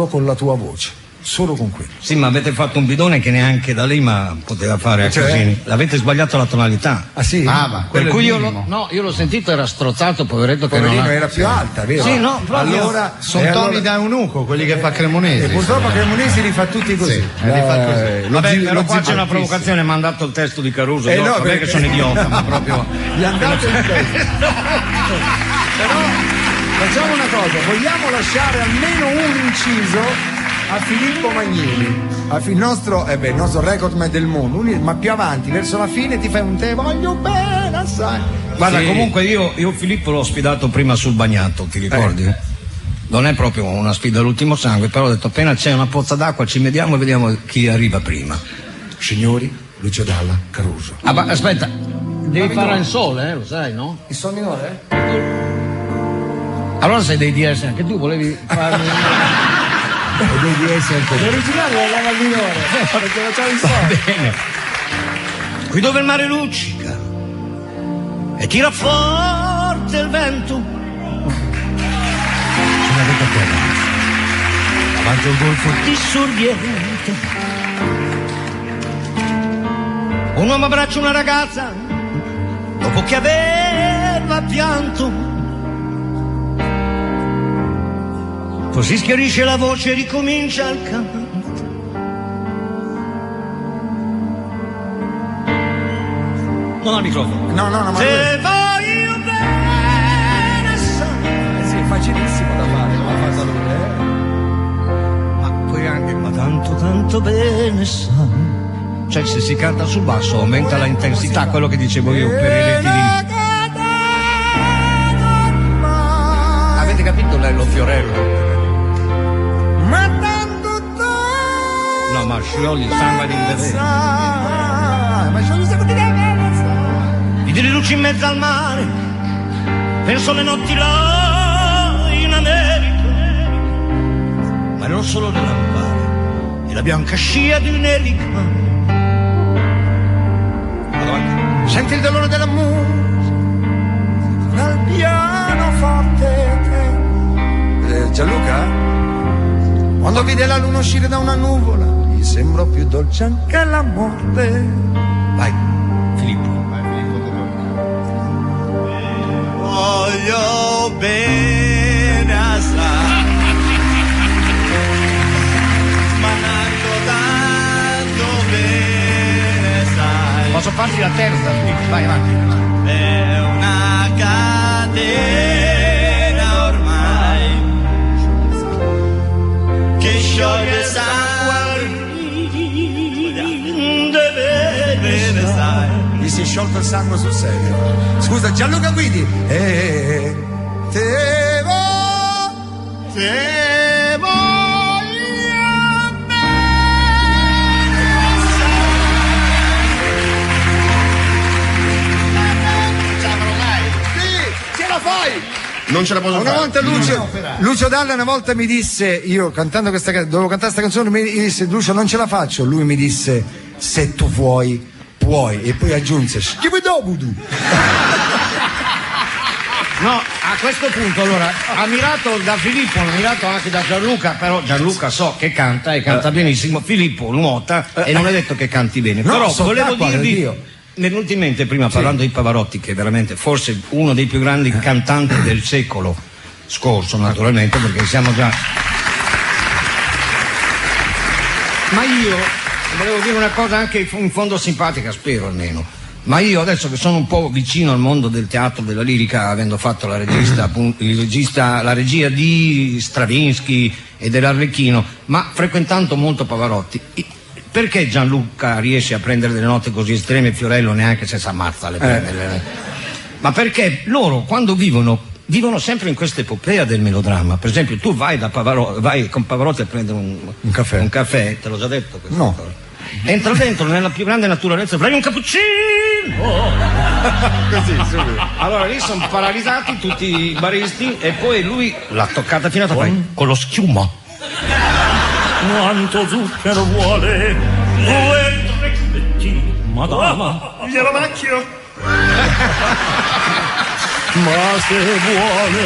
con la tua voce. Solo con quello. Sì, ma avete fatto un bidone che neanche da Lima poteva fare a Casini. L'avete sbagliato la tonalità. Ah sì? Ma per cui io l'ho sentito, era strozzato, poveretto, che non era più alta, vero? Sì, no, proprio. Allora sono toni da eunuco, quelli che fa Cremonesi. E purtroppo Cremonesi li fa tutti così. Li fa così. Vabbè, però qua c'è una provocazione, mi ha dato il testo di Caruso. No, vabbè che sono idiota, ma proprio. Gli hanno dato il testo. Però facciamo una cosa, vogliamo lasciare almeno un inciso a Filippo Magnini, il nostro recordman del mondo, ma più avanti, verso la fine ti fai un te voglio bene assai. Guarda, comunque io Filippo l'ho sfidato prima sul bagnato, ti ricordi? Non è proprio una sfida all'ultimo sangue, però ho detto appena c'è una pozza d'acqua ci mediamo e vediamo chi arriva prima. Signori, Lucio Dalla, Caruso. Ma aspetta, devi fare il sole, lo sai, no? Il sol minore? Allora sei dei DS, anche tu volevi farmi. L'originale è la minore, perché facciamo il Va bene. Qui dove il mare luccica e tira forte il vento, c'è una vita terra davanti al golfo di Sorrento. Un uomo abbraccia una ragazza dopo che aveva pianto. Così schiarisce la voce e ricomincia il canto. Non ha il microfono. No, ma se voglio bene sai. Sì, è facilissimo da fare, l'ha fatta lui, Ma poi anche, ma tanto bene sai. Cioè, se si canta sul basso aumenta la intensità, quello che dicevo io per i retini. Avete capito Lello Fiorello? No, ma sciogli il sangue di Vedi le luci in mezzo al mare, penso alle notti là in America, ma non solo le lampade e la bianca scia di un'elica. Senti il dolore della musica dal pianoforte. Gianluca? Quando vide la luna uscire da una nuvola, gli sembrò più dolce anche la morte. Vai, Filippo. Voglio bene assai, ma tanto bene sai. Posso farti la terza, Filippo? Vai avanti. È una catena ormai che scioglie sangue, bene sai. Gli si è sciolto il sangue sul serio. Scusa, Gianluca Guidi. Te voglio ce la fai! Non ce la posso una fare. Volta Lucio Dalla una volta mi disse, io cantando dovevo cantare questa canzone, mi disse Lucio non ce la faccio, lui mi disse se tu vuoi puoi, e poi aggiunse schividobudu. No, a questo punto allora, ammirato da Filippo, ammirato anche da Gianluca, però Gianluca so che canta e canta benissimo, Filippo nuota e non è detto che canti bene, No, però sott'acqua, volevo dirvi, Dio. mi è venuto in mente prima parlando di Pavarotti, che è veramente forse uno dei più grandi cantanti del secolo scorso, naturalmente, perché siamo già... Ma io volevo dire una cosa anche in fondo simpatica, spero almeno. Ma io adesso che sono un po' vicino al mondo del teatro, della lirica, avendo fatto la regia di Stravinsky e dell'Arlecchino, ma frequentando molto Pavarotti, perché Gianluca riesce a prendere delle note così estreme e Fiorello neanche se s'ammazza le prende? Ma perché loro quando vivono sempre in questa epopea del melodramma. Per esempio tu vai con Pavarotti a prendere un caffè, te l'ho già detto questa cosa. Entra dentro nella più grande naturalezza, prendi un cappuccino! Così, subito. Allora lì sono paralizzati tutti i baristi e poi lui l'ha toccata finata con lo schiuma. Quanto zucchero vuole? 2, 3 cubettini, madama. Glielo macchio. Ma se vuole.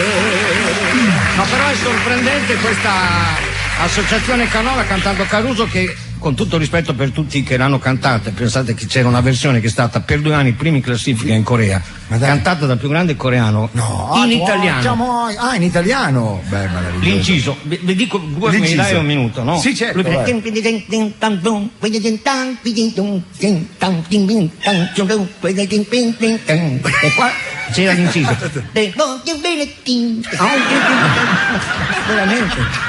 No, però è sorprendente questa associazione canora cantando Caruso, che con tutto rispetto per tutti che l'hanno cantata, pensate che c'era una versione che è stata per 2 anni prima in classifica in Corea, cantata dal più grande coreano in italiano. In italiano. Beh, meraviglioso. L'inciso, vi dico due, mi dai un minuto, no? Sì, certo. E qua c'era l'inciso. Veramente.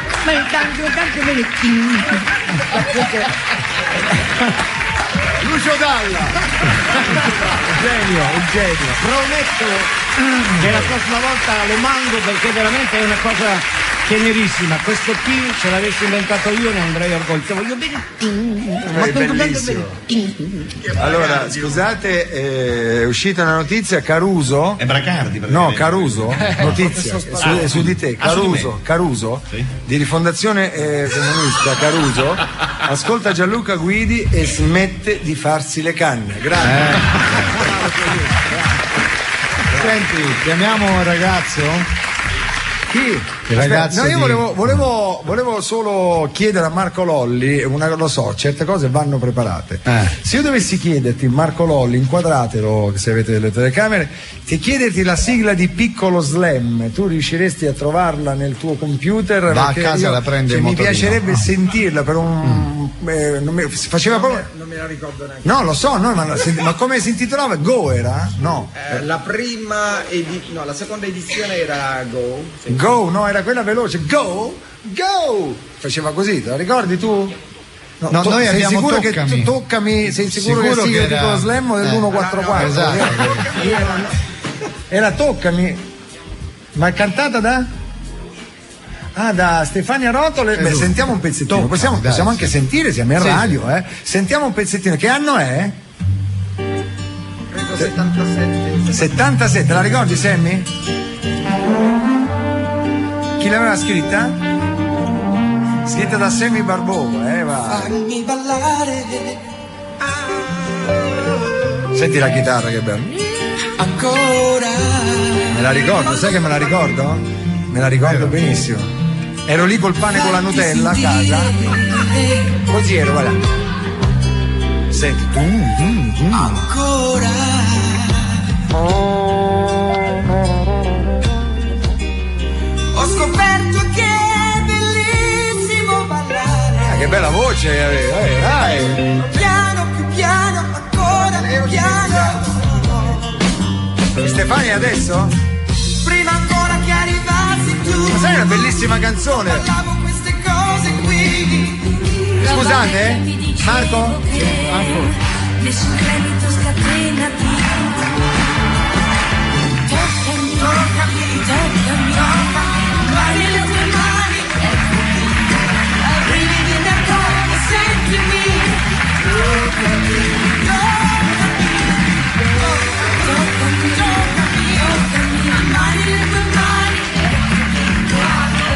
Lucio Dalla. Il genio. Prometto che la prossima volta lo mando, perché veramente è una cosa tenerissima. Questo team, se l'avessi inventato io, ne andrei orgoglioso. Voglio bene. È bellissimo. Allora, scusate, è uscita una notizia, Caruso. È Bracardi. No, Caruso, notizia su di te. Caruso, di Rifondazione Comunista, Caruso, ascolta Gianluca Guidi e smette di farsi le canne. Grazie. Senti, chiamiamo un ragazzo. Chi? Ragazzo no, io volevo solo chiedere a Marco Lolli, lo so, certe cose vanno preparate. Se io dovessi chiederti, Marco Lolli, inquadratelo se avete delle telecamere, ti chiederti la sigla di Piccolo Slam, tu riusciresti a trovarla nel tuo computer? Va a casa, la prende il mi motorino. piacerebbe sentirla per un... faceva proprio... Non me la ricordo neanche. No, lo so, no, ma come si intitolava? Go era? No. La prima no, la seconda edizione era Go. Sì. Go, no, era quella veloce. Go! Faceva così, te la ricordi tu? No, noi sei abbiamo sicuro Toccami. che Toccami, sei sicuro che sia era... Piccolo Slam o dell'144? Esatto. Era Toccami, ma è cantata da? Da Stefania Rotole. Beh, sentiamo un pezzettino. Possiamo anche sentire, siamo in radio, Sentiamo un pezzettino. Che anno è? Credo 77. 77, la ricordi, Sammy? Chi l'aveva scritta? Scritta da Sammy Barbova, va. Fammi ballare. Senti la chitarra che bella. Ancora. Me la ricordo, sai che me la ricordo? Me la ricordo benissimo. Ero lì col pane con la Nutella a casa. Così ero, guarda. Senti. Ancora. Ho scoperto che è bellissimo ballare. Che bella voce aveva, dai. Più piano, ancora più piano. Stefania adesso? Prima ancora che arrivassi tu. Ma sai, è una bellissima canzone. Parlavo queste cose qui. Scusate, Marco? Nessun credito scatenati. Toccami, mani le tue mani. Brividi nel corpo, sentimi. Toccami, mani le tue mani.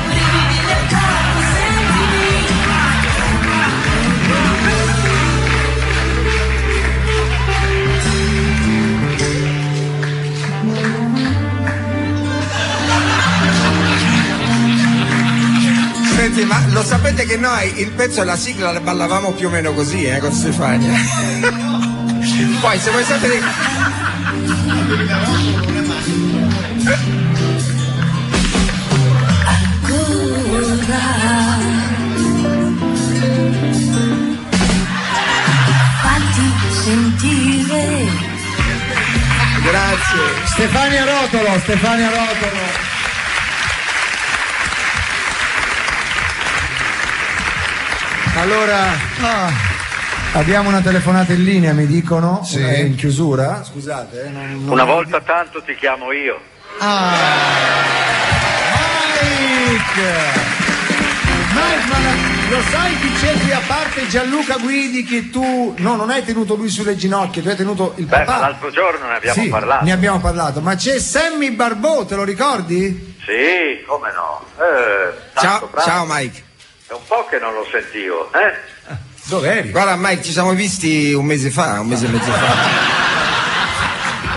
Brividi nel corpo, sentimi. Senti, ma lo sapete che noi il pezzo e la sigla la ballavamo più o meno così, con Stefania. Poi se vuoi sapere. Fatti sentire. Grazie. Stefania Rotolo. Allora, abbiamo una telefonata in linea, mi dicono, sì. È in chiusura, scusate. Una volta tanto ti chiamo io. Mike, ma lo sai chi c'è qui a parte Gianluca Guidi che tu non hai tenuto lui sulle ginocchia, tu hai tenuto il papà. Ma l'altro giorno ne abbiamo Sì, parlato. ne abbiamo parlato, ma c'è Sammy Barbò, te lo ricordi? Sì, come no. Ciao Mike. È un po' che non lo sentivo, Dov'eri? Guarda Mike, ci siamo visti un mese e mezzo fa.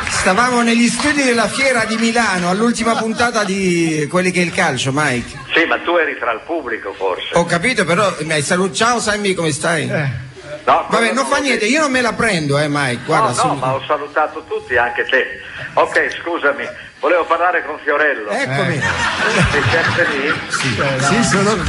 Stavamo negli studi della Fiera di Milano, all'ultima puntata di Quelli che è il calcio, Mike. Sì, ma tu eri tra il pubblico forse. Ho capito, però mi hai salutato. Ciao Sammy, come stai? No, vabbè, non fa niente, io non me la prendo, Mike. Guarda, no, ma ho salutato tutti, anche te. Ok, scusami, volevo parlare con Fiorello. Eccomi. Sei sempre lì? Sì,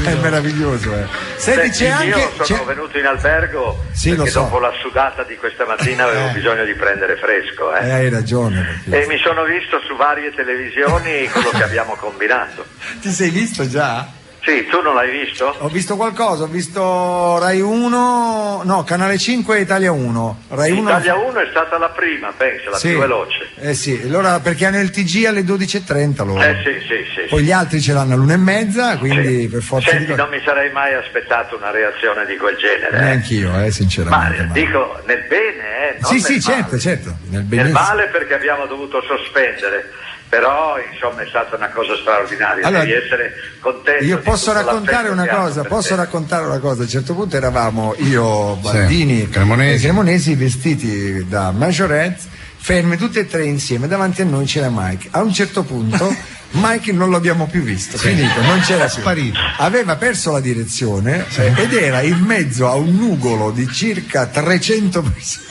è meraviglioso. Senti, c'è anche. Io sono venuto in albergo perché dopo la sudata di questa mattina avevo bisogno di prendere fresco. Hai ragione. E mi sono visto su varie televisioni quello che abbiamo combinato. Ti sei visto già? Sì, tu non l'hai visto? Ho visto qualcosa, ho visto Rai 1, no, Canale 5 e Italia 1. Rai 1... Italia 1 è stata la prima, penso, la più veloce. Sì, allora perché hanno il TG alle 12.30 loro. Sì. Poi gli altri ce l'hanno all'1:30, quindi per forza Senti, non mi sarei mai aspettato una reazione di quel genere. Neanch'io, sinceramente. Ma dico, nel bene, non sì, nel male. certo. Nel male perché abbiamo dovuto sospendere. Però insomma è stata una cosa straordinaria, allora, devi essere contento. Io posso raccontare una cosa, a un certo punto eravamo io, Baldini e Cremonesi vestiti da majorette, fermi tutti e tre insieme, davanti a noi c'era Mike. A un certo punto Mike non l'abbiamo più visto, finito, non c'era più. Sparito. Aveva perso la direzione ed era in mezzo a un nugolo di circa 300 persone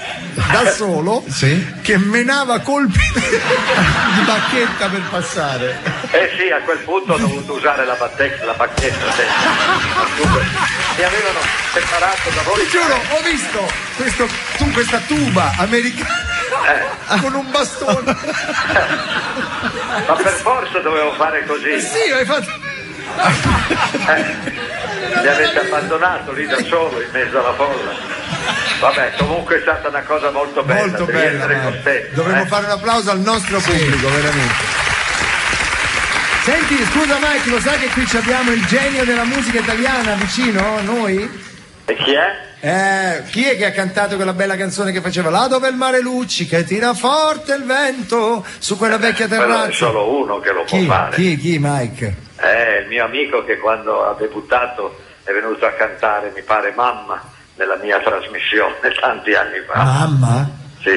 da solo che menava colpi di bacchetta per passare. Sì, a quel punto ho dovuto usare la bacchetta. Mi avevano separato da voi. Ti giuro, ho visto questa tuba americana con un bastone. Ma per forza dovevo fare così. Sì, hai fatto. Mi avete abbandonato lì da solo in mezzo alla folla. Vabbè, comunque è stata una cosa molto bella. Molto bella. Dovremmo fare un applauso al nostro pubblico, veramente. Senti, scusa Mike, lo sai che qui abbiamo il genio della musica italiana vicino a noi? E chi è? Chi è che ha cantato quella bella canzone che faceva là dove il mare luccica e tira forte il vento su quella vecchia terrazza? È solo uno che lo può fare. Chi, Mike? Il mio amico che quando ha debuttato è venuto a cantare, mi pare, Mamma, nella mia trasmissione tanti anni fa. Mamma? Sì,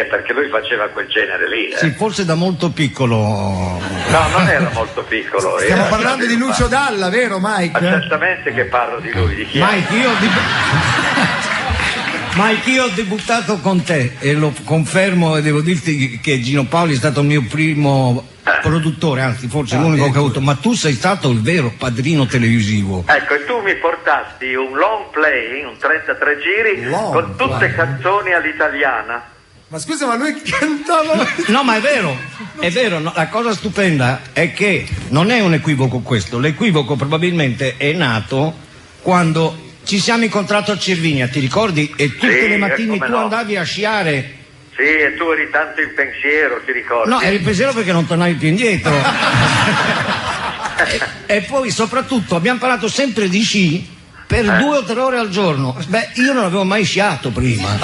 perché lui faceva quel genere lì. Sì, forse da molto piccolo. No, non era molto piccolo. Stiamo parlando di Lucio Dalla, vero Mike? Ma certamente che parlo di lui, di chi Mike, io ho debuttato con te e lo confermo e devo dirti che Gino Paoli è stato il mio primo produttore, anzi forse l'unico che ho avuto, ma tu sei stato il vero padrino televisivo. Ecco, e tu mi portasti un long play, un 33 giri, con tutte canzoni all'italiana. Ma scusa, ma lui cantava... No, ma è vero, no, la cosa stupenda è che non è un equivoco questo, l'equivoco probabilmente è nato quando ci siamo incontrati a Cervinia, ti ricordi? E tutte le mattine tu andavi a sciare. Sì, e tu eri tanto in pensiero, ti ricordi? No, eri in pensiero perché non tornavi più indietro. e poi soprattutto abbiamo parlato sempre di sci per 2 o 3 ore al giorno. Beh, io non avevo mai sciato prima.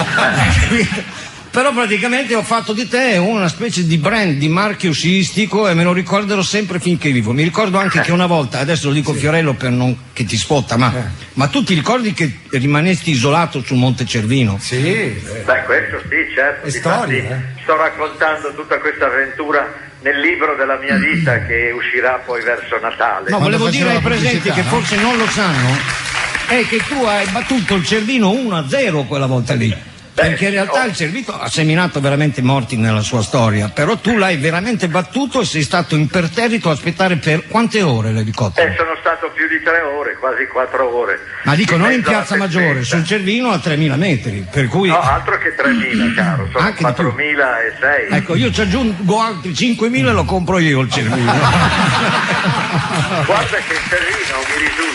Però praticamente ho fatto di te una specie di brand, di marchio sistico, e me lo ricorderò sempre finché vivo. Mi ricordo anche che una volta, adesso lo dico Fiorello per non che ti spotta, ma tu ti ricordi che rimanesti isolato sul Monte Cervino? Sì. Beh, questo sì, certo. È storia, Infatti, sto raccontando tutta questa avventura nel libro della mia vita che uscirà poi verso Natale. No, volevo dire ai presenti che forse non lo sanno, è che tu hai battuto il Cervino 1-0 quella volta lì. Perché in realtà il Cervino ha seminato veramente morti nella sua storia, però tu l'hai veramente battuto e sei stato imperterrito a aspettare per quante ore l'elicottero? Sono stato più di 3 ore, quasi 4 ore. Ma dico, non in Piazza alla Maggiore, sul Cervino a 3.000 metri, per cui... No, altro che 3.000, caro, sono 4.006. Ecco, io ci aggiungo altri 5.000 e lo compro io il Cervino. Guarda che il Cervino mi risulta.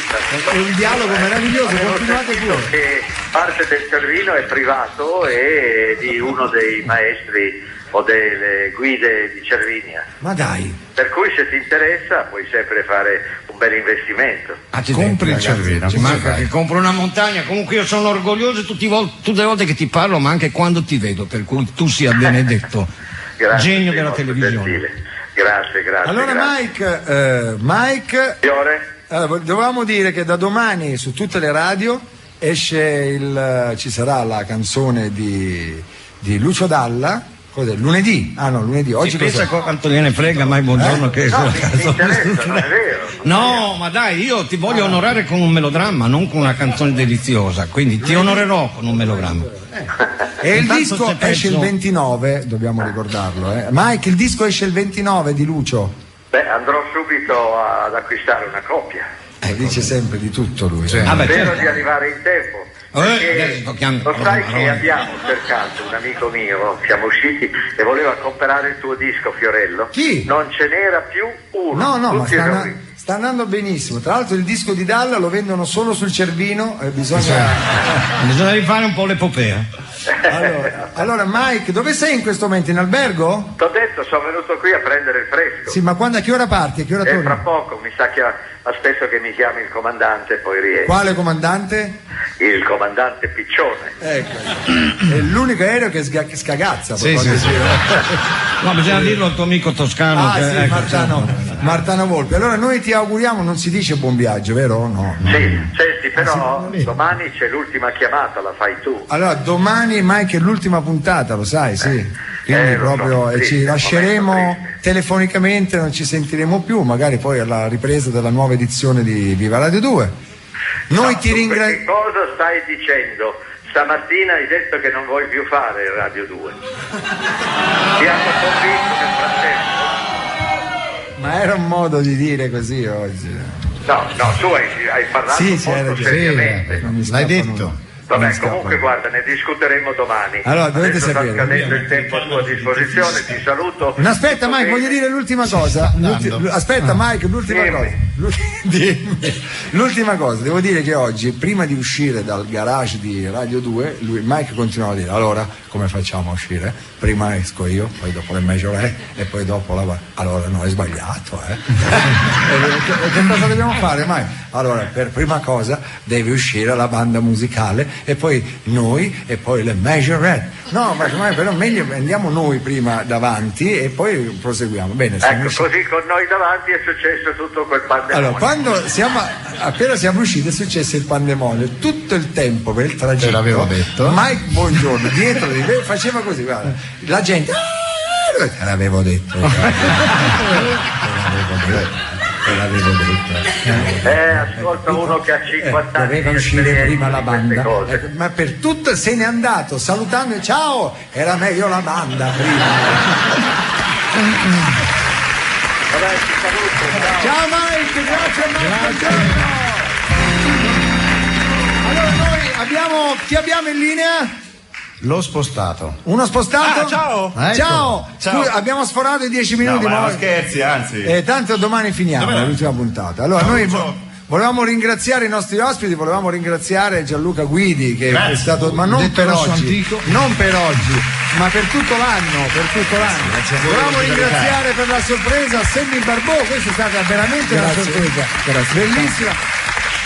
È un dialogo meraviglioso, continuate pure. Che parte del Cervino è privato e di uno dei maestri o delle guide di Cervinia. Ma dai. Per cui se ti interessa puoi sempre fare un bel investimento. Compri il Cervino. Ci manca che compro una montagna. Comunque io sono orgoglioso tutte le volte che ti parlo, ma anche quando ti vedo, per cui tu sia benedetto. Grazie, genio della televisione. Gentile. Grazie. Allora grazie. Mike, dovevamo dire che da domani su tutte le radio ci sarà la canzone di Lucio Dalla. Cos'è? Lunedì? Ah no, lunedì. Oggi pensa quanto gliene frega mai buongiorno che no, mi interessa, non è vero. No, ma dai, io ti voglio onorare con un melodramma, non con una canzone deliziosa, quindi ti onorerò con un melodramma. E il disco esce il 29, dobbiamo ricordarlo. Mike, il disco esce il 29 di Lucio. Beh, andrò subito ad acquistare una copia. Dice sempre di tutto lui. Spero di arrivare in tempo. Lo sai che abbiamo cercato un amico mio, siamo usciti e voleva comprare il tuo disco, Fiorello. Chi? Non ce n'era più uno. No, ma sta andando benissimo. Tra l'altro il disco di Dalla lo vendono solo sul Cervino e bisogna rifare un po' l'epopea. Allora Mike, dove sei in questo momento? In albergo? T'ho detto, sono venuto qui a prendere il fresco. Sì, ma a che ora parti? A che ora torni? Fra poco, mi sa che aspetto che mi chiami il comandante e poi rientro. Quale comandante? Il comandante Piccione. Ecco, è l'unico aereo che scagazza. Sì. No, bisogna dirlo al tuo amico toscano. Martano Volpi. Allora noi ti auguriamo, non si dice buon viaggio, vero? No. Sì, senti, però domani c'è l'ultima chiamata, la fai tu. Allora, domani Mike è l'ultima puntata, lo sai, sì. Quindi proprio ci lasceremo telefonicamente, non ci sentiremo più, magari poi alla ripresa della nuova edizione di Viva Radio 2. Noi ti ringraziamo. Che cosa stai dicendo? Stamattina hai detto che non vuoi più fare Radio 2. Ti hanno convinto nel frattempo? Ma era un modo di dire così oggi. No, tu hai parlato molto seriamente. L'hai detto. Vabbè, comunque guarda, ne discuteremo domani. Allora, dovete sapere. sapere. Sta scadendo il tempo a tua disposizione, ti saluto. No, aspetta Mike, voglio dire l'ultima cosa. Aspetta Mike, l'ultima cosa. L'ultima cosa, devo dire che oggi, prima di uscire dal garage di Radio 2, Mike continuava a dire: allora, come facciamo a uscire? Prima esco io, poi dopo le majorette e poi dopo la... Allora, no, è sbagliato, Che cosa dobbiamo fare, Mike? Allora, per prima cosa deve uscire la banda musicale e poi noi e poi le majorette. No, ma però meglio andiamo noi prima davanti e poi proseguiamo. Bene, così con noi davanti è successo tutto quel pandemonio. Allora, appena siamo usciti è successo il pandemonio. Tutto il tempo per il tragitto. Te l'avevo detto. Mike Buongiorno dietro di me faceva così, guarda. La gente te l'avevo detto. Te l'avevo detto. Ascolta uno che ha 50 anni. Doveva uscire prima la banda. Ma per tutto se n'è andato salutando, ciao, era meglio la banda prima. Vabbè, ti saluto. Ciao Mike, grazie Mike. Allora noi chi abbiamo in linea? L'ho spostato. Uno spostato? Ciao. Ciao. Abbiamo sforato i 10 minuti. No, scherzi, anzi. Tanto domani finiamo l'ultima puntata. Allora noi volevamo ringraziare i nostri ospiti, volevamo ringraziare Gianluca Guidi che è stato, ma non per oggi, ma per tutto l'anno, volevamo ringraziare per la sorpresa Sammy Barbò, questa è stata veramente una sorpresa bellissima.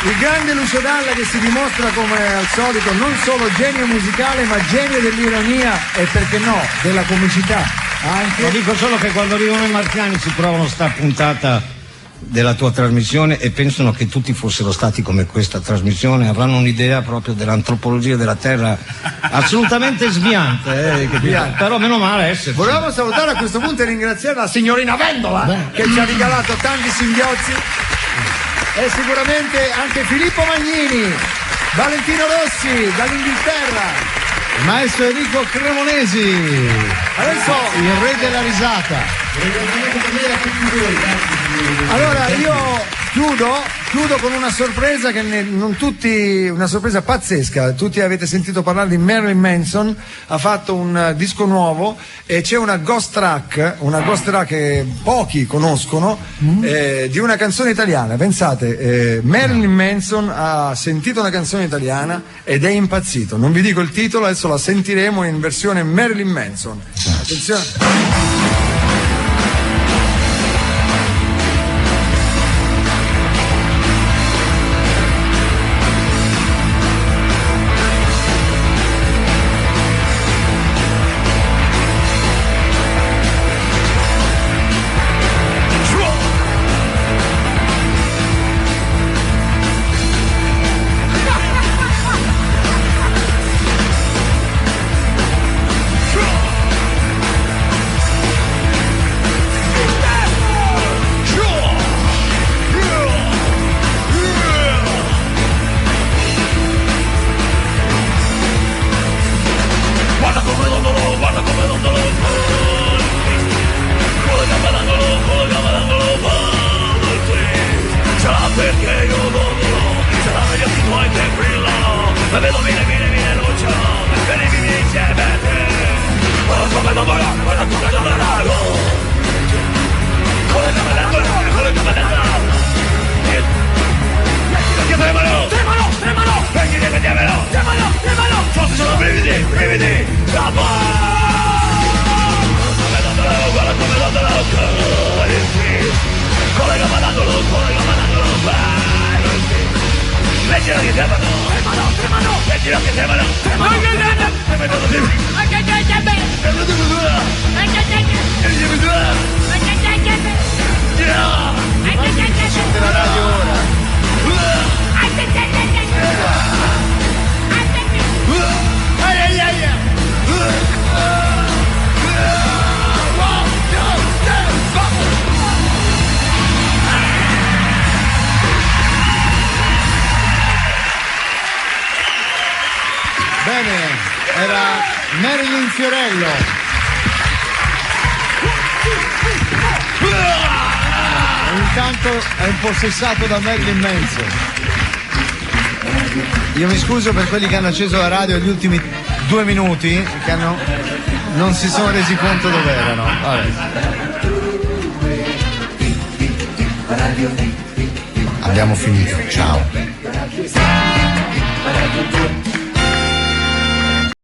Il grande Lucio Dalla che si dimostra come al solito non solo genio musicale ma genio dell'ironia e perché no, della comicità anche. Lo dico solo che quando arrivano i marziani si provano sta puntata della tua trasmissione e pensano che tutti fossero stati come questa trasmissione, avranno un'idea proprio dell'antropologia della Terra assolutamente sviante, però meno male esserci. Volevamo salutare a questo punto e ringraziare la signorina Vendola che ci ha regalato tanti singhiozzi e sicuramente anche Filippo Magnini, Valentino Rossi dall'Inghilterra, il maestro Enrico Cremonesi, adesso il re della risata. Allora io chiudo con una sorpresa che non tutti, una sorpresa pazzesca. Tutti avete sentito parlare di Marilyn Manson, ha fatto un disco nuovo e c'è una ghost track che pochi conoscono, di una canzone italiana. Pensate, Marilyn Manson ha sentito una canzone italiana ed è impazzito. Non vi dico il titolo, adesso la sentiremo in versione Marilyn Manson. Attenzione. Era Marilyn Fiorello. Intanto è impossessato da Marilyn Manson. Io mi scuso per quelli che hanno acceso la radio negli ultimi 2 minuti, che non si sono resi conto dove erano. Vabbè. Abbiamo finito, ciao.